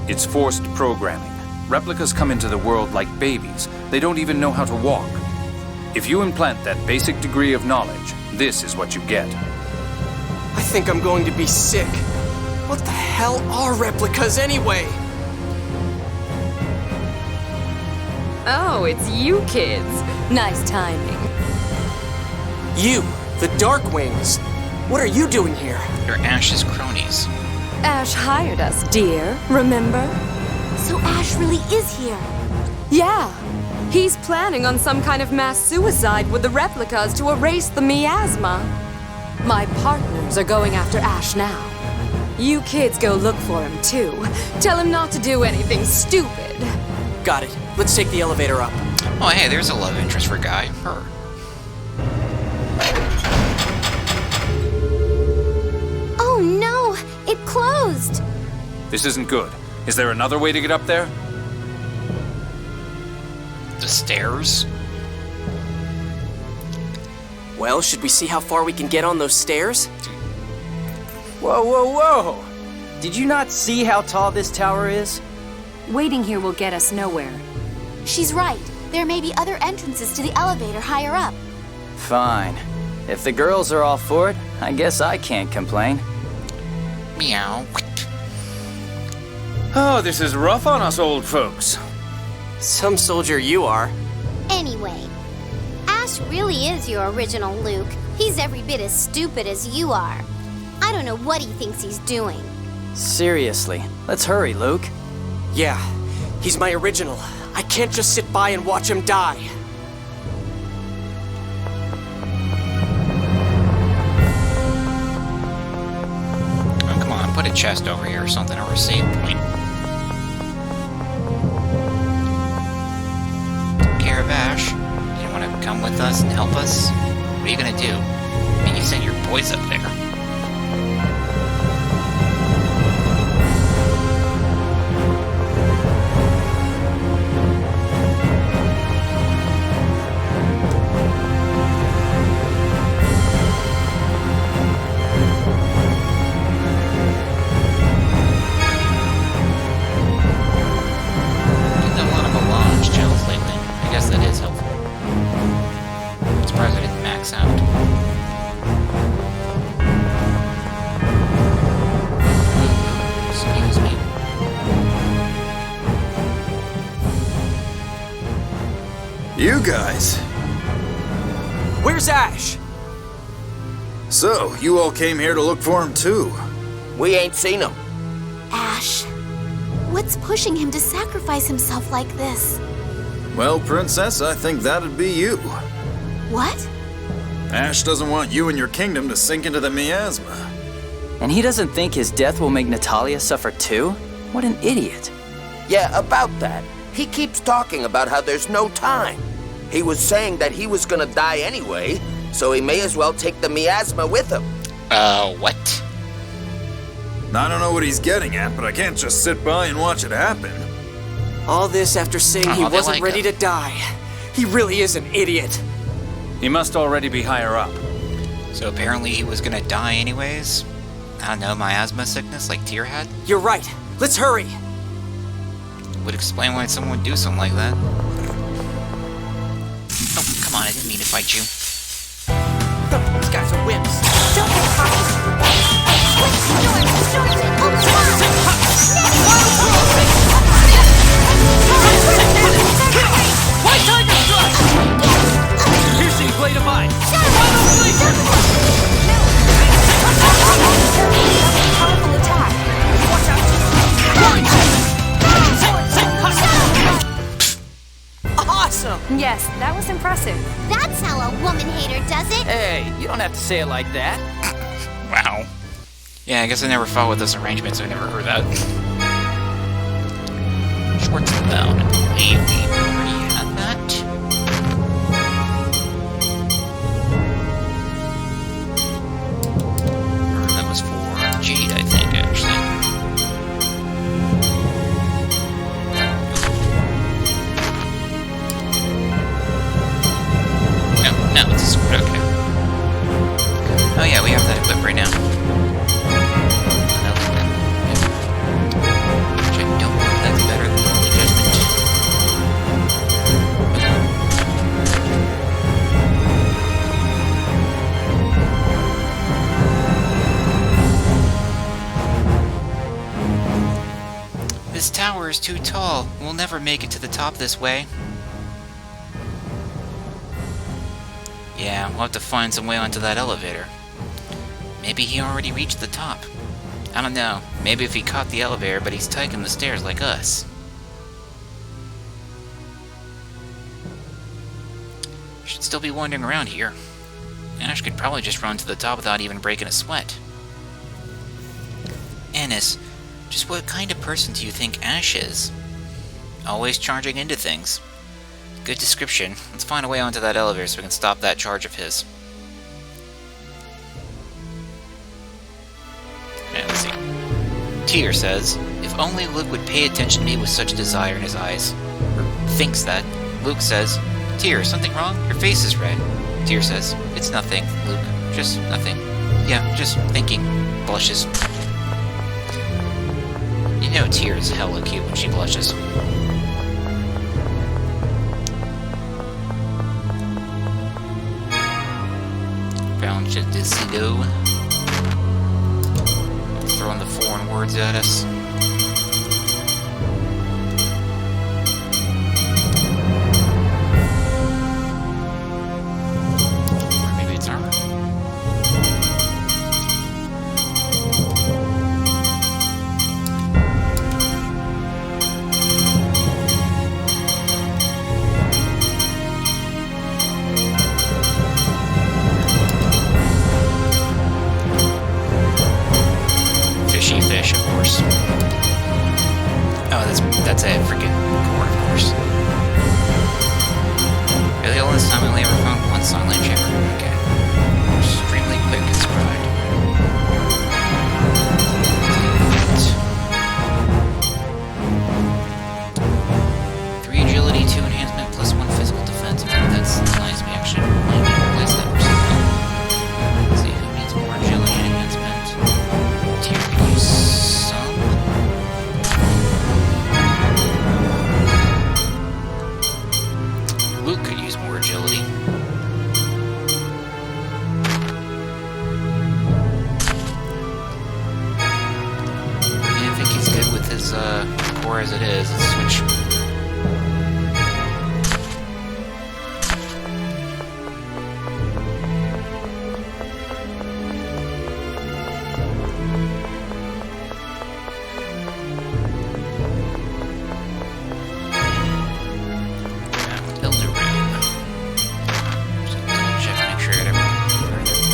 S2: It's forced programming. Replicas come into the world like babies. They don't even know how to walk. If you implant that basic degree of knowledge, this is what you get.
S3: I think I'm going to be sick. What the hell are replicas anyway?
S11: Oh, it's you kids. Nice timing.
S3: You, the Darkwings. What are you doing here?
S1: You're Ash's cronies.
S11: Ash hired us, dear. Remember?
S4: So Ash really is here.
S11: Yeah. He's planning on some kind of mass suicide with the replicas to erase the miasma. My partners are going after Ash now. You kids go look for him, too. Tell him not to do anything stupid.
S3: Got it. Let's take the elevator up.
S1: Oh, hey, there's a love interest for Guy. Her.
S19: Oh no, it closed.
S2: This isn't good. Is there another way to get up there?
S1: The stairs?
S3: Well, should we see how far we can get on those stairs?
S7: Whoa, whoa, whoa! Did you not see how tall this tower is?
S8: Waiting here will get us nowhere.
S4: She's right. There may be other entrances to the elevator higher up.
S7: Fine. If the girls are all for it, I guess I can't complain.
S1: Meow.
S2: Oh, this is rough on us old folks.
S3: Some soldier you are.
S19: Anyway, Ash really is your original Luke. He's every bit as stupid as you are. I don't know what he thinks he's doing.
S7: Seriously, let's hurry, Luke.
S3: Yeah, he's my original. I can't just sit by and watch him die.
S1: Oh, come on, put a chest over here or something, or a save point. Take care of Ash. You don't want to come with us and help us? What are you gonna do? I mean, you sent your boys up there.
S20: You guys.
S3: Where's Ash?
S20: So, you all came here to look for him too?
S14: We ain't seen him.
S4: Ash. What's pushing him to sacrifice himself like this?
S20: Well, Princess, I think that'd be you.
S4: What?
S20: Ash doesn't want you and your kingdom to sink into the miasma.
S7: And he doesn't think his death will make Natalia suffer too? What an idiot.
S14: Yeah, about that. He keeps talking about how there's no time. He was saying that he was gonna die anyway, so he may as well take the miasma with him.
S1: What?
S20: I don't know what he's getting at, but I can't just sit by and watch it happen.
S3: All this after saying he wasn't ready to die. He really is an idiot.
S2: He must already be higher up.
S1: So apparently he was gonna die anyways? I don't know, miasma sickness like Tyr had?
S3: You're right. Let's hurry.
S1: Would explain why someone would do something like that. Oh, come on, I didn't mean to fight you.
S3: These guys are wimps.
S19: Don't get cocky.
S21: White Tiger Strike! Piercing Blade of Mine!
S11: Powerful attack. Watch out.
S15: awesome!
S8: Yes, that was impressive.
S19: That's how a woman hater does it.
S7: Hey, you don't have to say it like that.
S1: Wow. Yeah, I guess I never followed this arrangement, so I never heard that. Schwarzenbell, I believe we already had that. That was for Jade, I think, actually. No, it's a sword, okay. Oh yeah, we have that equipped right now. Which I don't think that's better than Holy Judgment. This tower is too tall. We'll never make it to the top this way. Yeah, we'll have to find some way onto that elevator. Maybe he already reached the top. I don't know. Maybe if he caught the elevator, but he's taking the stairs like us. Should still be wandering around here. Ash could probably just run to the top without even breaking a sweat. Ennis, just what kind of person do you think Ash is? Always charging into things. Good description. Let's find a way onto that elevator so we can stop that charge of his. And let's see. Tyr says, if only Luke would pay attention to me with such desire in his eyes. Or thinks that. Luke says, Tyr, something wrong? Your face is red. Tyr says, it's nothing, Luke. Just nothing. Yeah, just thinking. Blushes. You know Tyr is hella cute when she blushes. Found Jadisido. Throwing the foreign words at us. Or maybe it's armor. Fish, of course. Oh, that's a freaking core, of course. Really, all this time we only ever found one Sunland Chamber? Okay. Extremely quick and sprite. 3 agility, 2 enhancement, plus 1 physical defense. That's nice. We actually might need to replace that for something. Let's see who needs more agility and enhancement. Tyr could use some. Luke could use more agility. Yeah, I think he's good with his core as it is. Let's switch.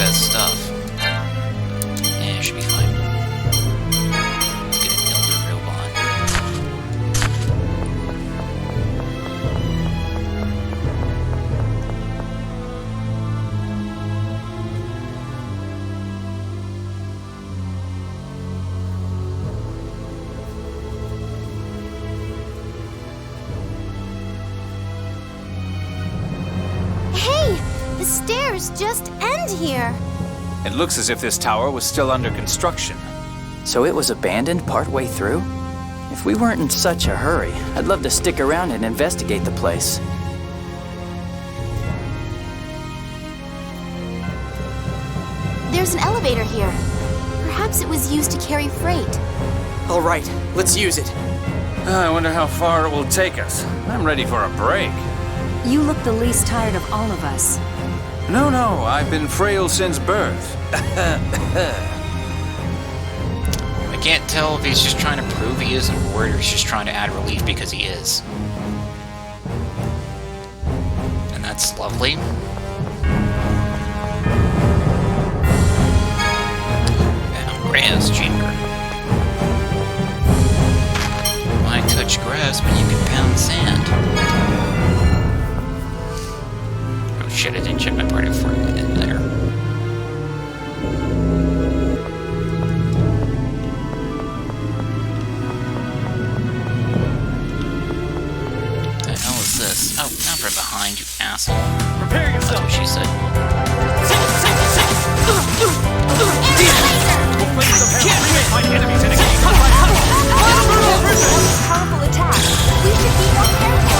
S1: Stuff. Yeah, it should be fine. Let's get an Elder Robot.
S19: Hey! The stairs just end here.
S2: It looks as if this tower was still under construction.
S7: So it was abandoned partway through? If we weren't in such a hurry, I'd love to stick around and investigate the place.
S4: There's an elevator here. Perhaps it was used to carry freight.
S3: All right, let's use it.
S2: I wonder how far it will take us. I'm ready for a break.
S8: You look the least tired of all of us.
S2: No, I've been frail since birth.
S1: I can't tell if he's just trying to prove he isn't bored or he's just trying to add relief because he is. That's lovely. Grass chamber. Why touch grass when you can pound sand? Oh shit, I didn't check my party before I went in there. The hell is this? Oh, not from behind, you asshole. Prepare yourself. That's what she said.
S4: Powerful attack. We should be more careful.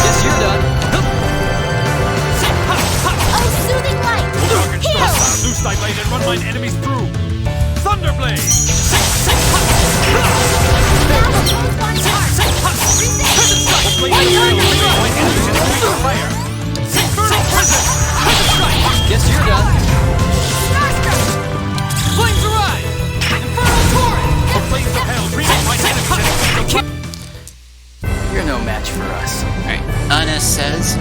S7: Guess you're done.
S4: Oh, soothing light. Here.
S21: Loose thy blade and run mine enemies through. Thunderblade.
S7: Guess you're done.
S21: Flames arise! Infernal torrent! The flames of hell breathing my enemies.
S7: You're no match for us.
S1: Alright, Anna says,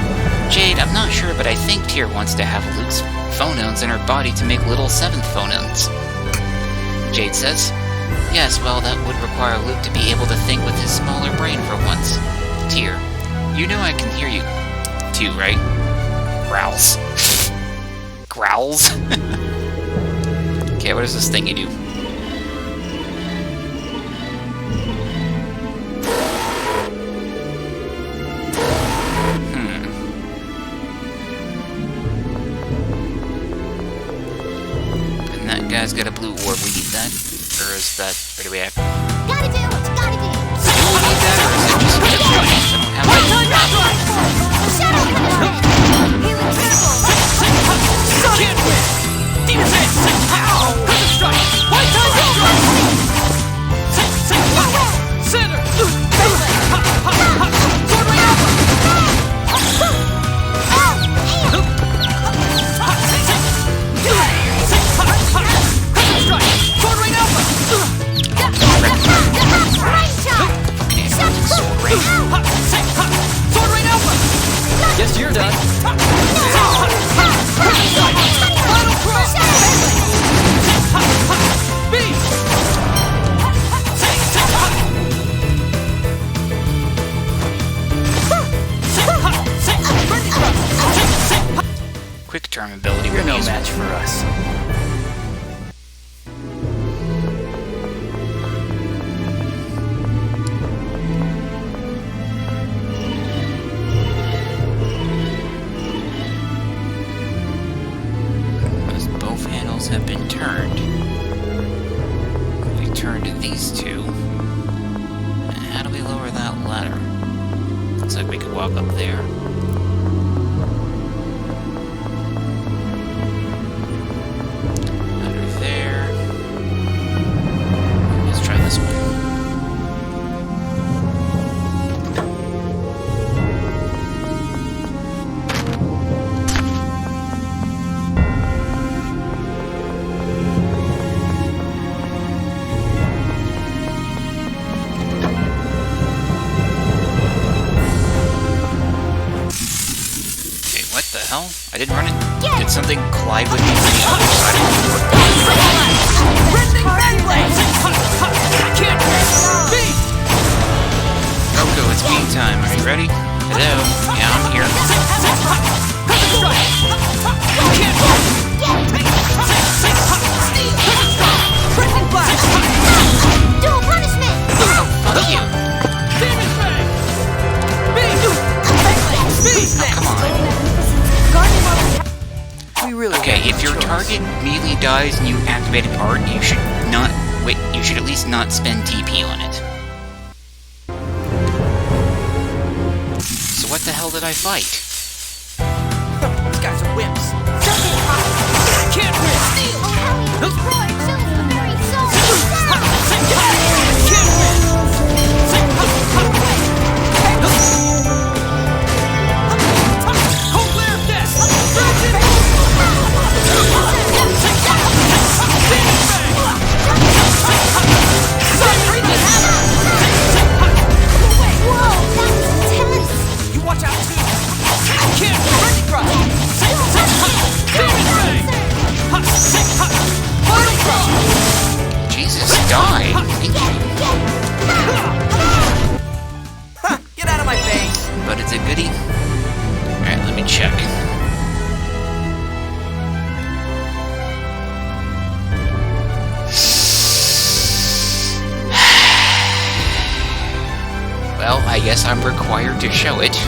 S1: Jade, I'm not sure, but I think Tyr wants to have Luke's phonones in her body to make little 7th phonones. Jade says, yes, well, that would require Luke to be able to think with his smaller brain for once. Tyr, you know I can hear you too, right? Growls. Growls? Okay, what does this thing you do? And that guy's got a blue orb. We need that? Or is that... Where do we have?
S19: Gotta do what you gotta do.
S1: Do we need that, or is it just a joint? I don't have that.
S19: Shut up, healing careful.
S21: Can't win! Demon's Head! Ow! Prison strike! White Tiger strike! Center! Sword Rain Alpha! Prison strike! Sword Rain Alpha!
S1: Sword Rain.
S21: Sword Rain Alpha!
S7: Guess you're done.
S21: Final cross! Beast!
S1: Quick term ability.
S7: You're no match for us.
S1: Have been turned. We turned these two. And how do we lower that ladder? Looks like we could walk up there. Ladder there. Let's try this one. I didn't run it. Did something collide with me from the other side of the door? Goku, it's game time. Are you ready? Hello? Yeah, I'm here.
S19: Dual punishment!
S1: Fuck you. Come on. Okay, if your target melee dies and you activate an art, you should not wait. You should at least not spend TP on it. So what the hell did I fight?
S21: These guys are wimps. I can't win.
S19: Oh, Hellion destroyed chills the very soul.
S21: Can't win. Cold glare of death. Virgin.
S1: I guess I'm required to show it.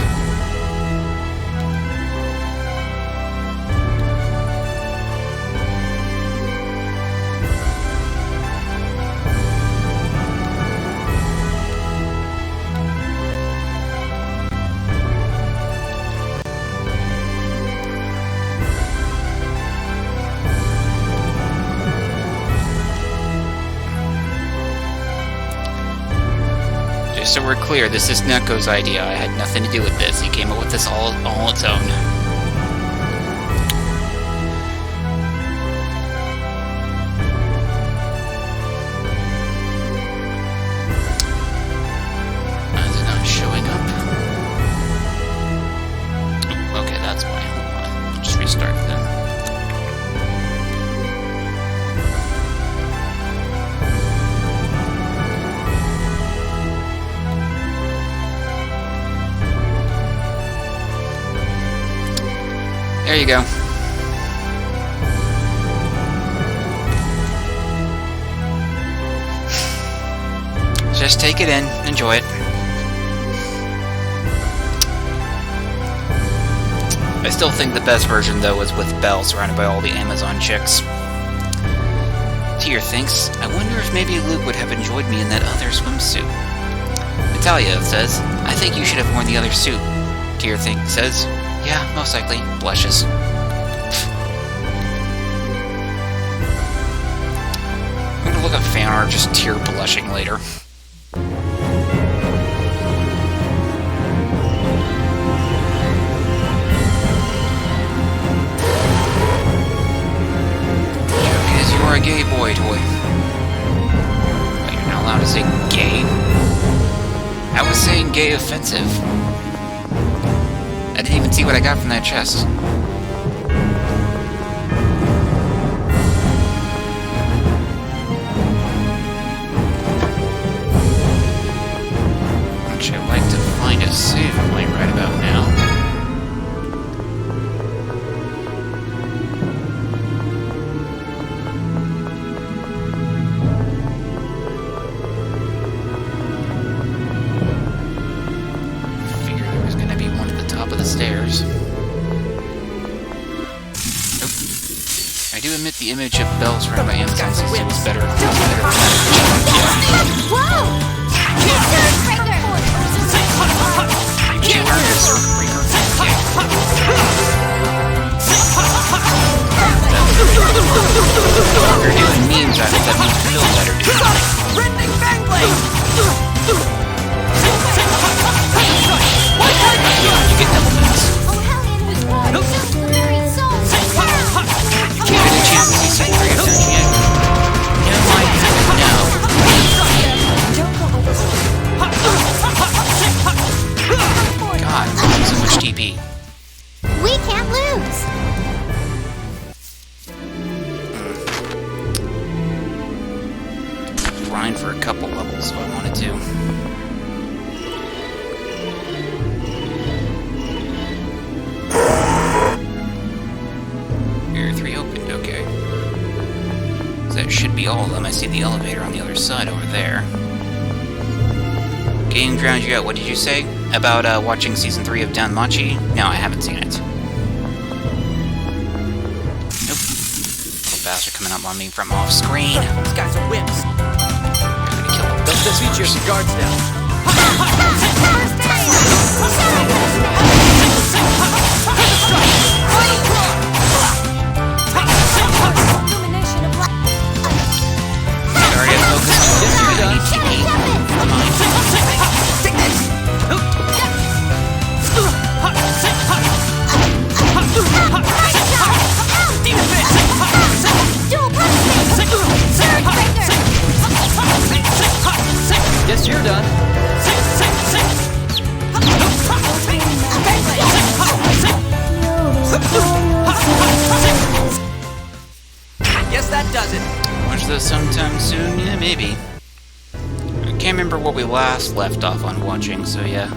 S1: Just so we're clear, this is Neko's idea. I had nothing to do with this. He came up with this all on its own. Is it not showing up? Oh, okay, that's why. Hold on. I'll just restart then. There you go. Just take it in, enjoy it. I still think the best version, though, is with Belle surrounded by all the Amazon chicks. Tyr thinks, I wonder if maybe Luke would have enjoyed me in that other swimsuit. Natalia says, I think you should have worn the other suit. Tyr says, yeah, most likely. Blushes. I'm gonna look up fan art, just Tyr blushing later. Joke is you're a gay boy toy. Wait, you're not allowed to say gay? How was saying gay offensive? I didn't even see what I got from that chest. Which I'd like to find a save point right about now. Stairs. Nope. I do admit the image of Belle surrounded by Amazon suits was better.
S19: Whoa!
S1: She learned a circuit breaker. If you're doing memes out of it, that means you feel better, dude.
S21: Rending Fangblade!
S1: You get elements. You get a chance to see Season 3 of Dungeon yet? No, I haven't. No. God, so much TP.
S19: We can't lose.
S1: Grind for a couple levels if I wanted to. Okay. So that should be all of them. I see the elevator on the other side over there. Game drowned you out. What did you say? About watching Season 3 of Danmachi? No, I haven't seen it. Nope. Little bastard coming up on me from off screen.
S21: These guys are whips.
S1: I'm gonna kill them.
S21: They'll defeat you if your guard's down. Guess you're done. Guess that does it.
S1: Watch those sometime soon? Yeah, maybe. I can't remember what we last left off on watching, so yeah.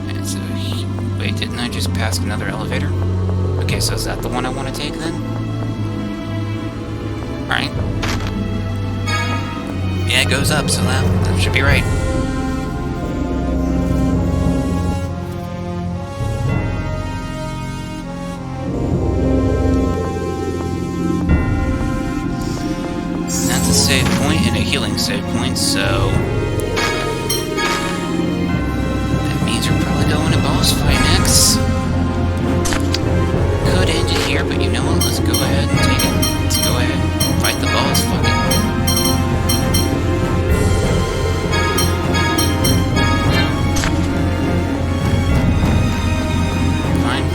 S1: And so, wait, didn't I just pass another elevator? Okay, so is that the one I want to take then? Alright. Yeah, it goes up, so that should be right. second, so... that means we're probably going to boss fight next. Could end it here, but you know what? Let's go ahead and take it. Let's go ahead and fight the boss. Fuck it. Fine.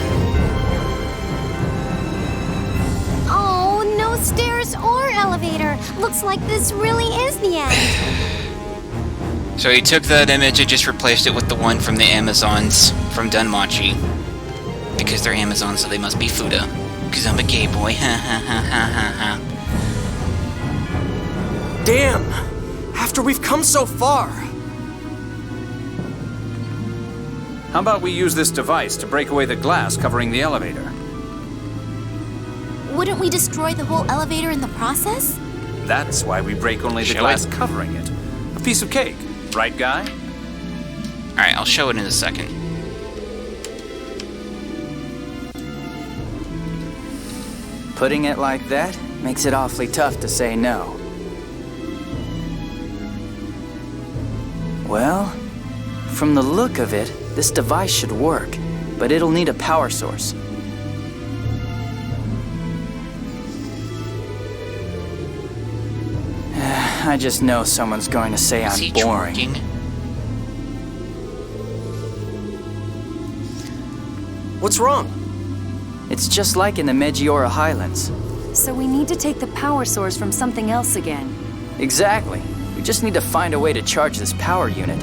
S19: Oh, no stairs or elevator. Looks like this really is the end.
S1: So he took that image and just replaced it with the one from the Amazons from Dunmachi. Because they're Amazons, so they must be Fuda. Because I'm a gay boy. Ha ha ha ha ha ha.
S3: Damn! After we've come so far!
S2: How about we use this device to break away the glass covering the elevator?
S4: Wouldn't we destroy the whole elevator in the process?
S2: That's why we break only the
S1: Show
S2: glass
S1: it.
S2: covering it. A piece of cake, right, guy?
S1: Alright, I'll show it in a second.
S7: Putting it like that makes it awfully tough to say no. Well, from the look of it, this device should work, but it'll need a power source. I just know someone's going to say I'm boring.
S3: What's wrong?
S7: It's just like in the Megiora Highlands.
S8: So we need to take the power source from something else again.
S7: Exactly. We just need to find a way to charge this power unit.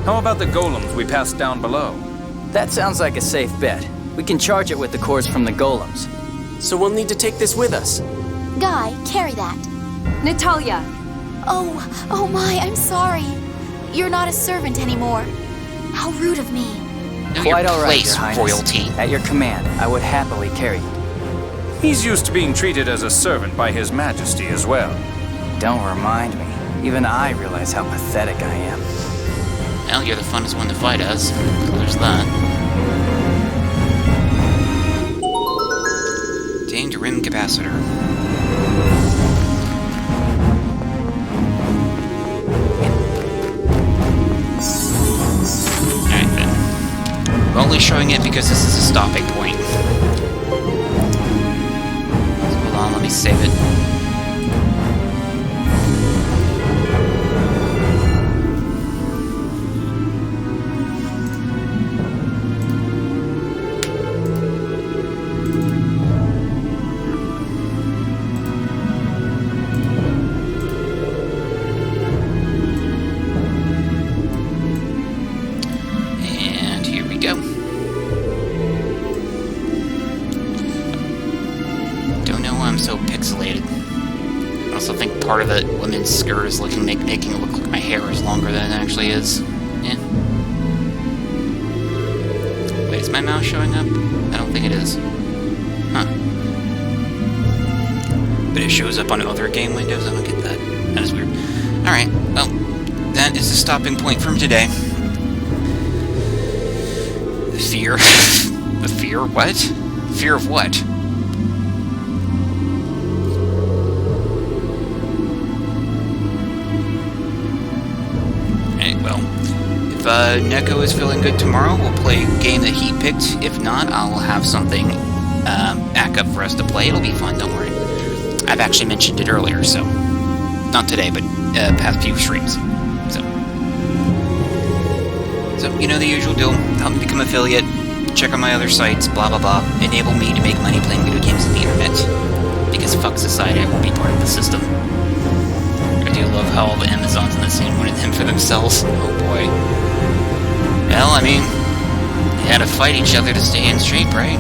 S2: How about the golems we passed down below?
S7: That sounds like a safe bet. We can charge it with the cores from the golems.
S3: So we'll need to take this with us.
S4: Guy, carry that.
S11: Natalia!
S4: Oh my, I'm sorry. You're not a servant anymore. How rude of me.
S7: Quite all right, Your Highness.
S1: royalty.
S7: At your command, I would happily carry it.
S2: He's used to being treated as a servant by His Majesty as well.
S7: Don't remind me. Even I realize how pathetic I am.
S1: Well, you're the funnest one to fight us. There's that. Danged rim capacitor. Alright then. I'm only showing it because this is a stopping point. So hold on, let me save it. Part of the women's skirt is making it look like my hair is longer than it actually is. Yeah. Wait, is my mouse showing up? I don't think it is. Huh. But it shows up on other game windows? I don't get that. That is weird. Alright, well, that is the stopping point from today. The fear. The fear? What? Fear of what? If Neko is feeling good tomorrow, we'll play a game that he picked. If not, I'll have something back up for us to play. It'll be fun, don't worry. I've actually mentioned it earlier, so... not today, but past few streams. So, you know the usual deal. Help me become affiliate, check out my other sites, blah blah blah. Enable me to make money playing video games on the internet. Because fuck society, I won't be part of the system. I do love how all the Amazons in the scene wanted them for themselves. Oh boy. Well, I mean, they had to fight each other to stay in shape, right?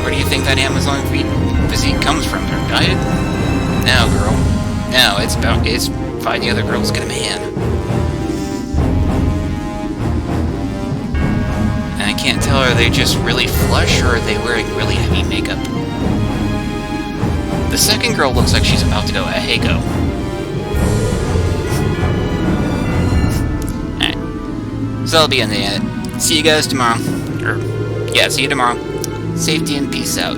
S1: Where do you think that Amazon physique comes from? Their diet? No, girl. No, it's find the other girls, get a man. And I can't tell, are they just really flush, or are they wearing really heavy makeup? The second girl looks like she's about to go ahego. Alright. So that'll be in the end. See you guys tomorrow. See you tomorrow. Safety and peace out.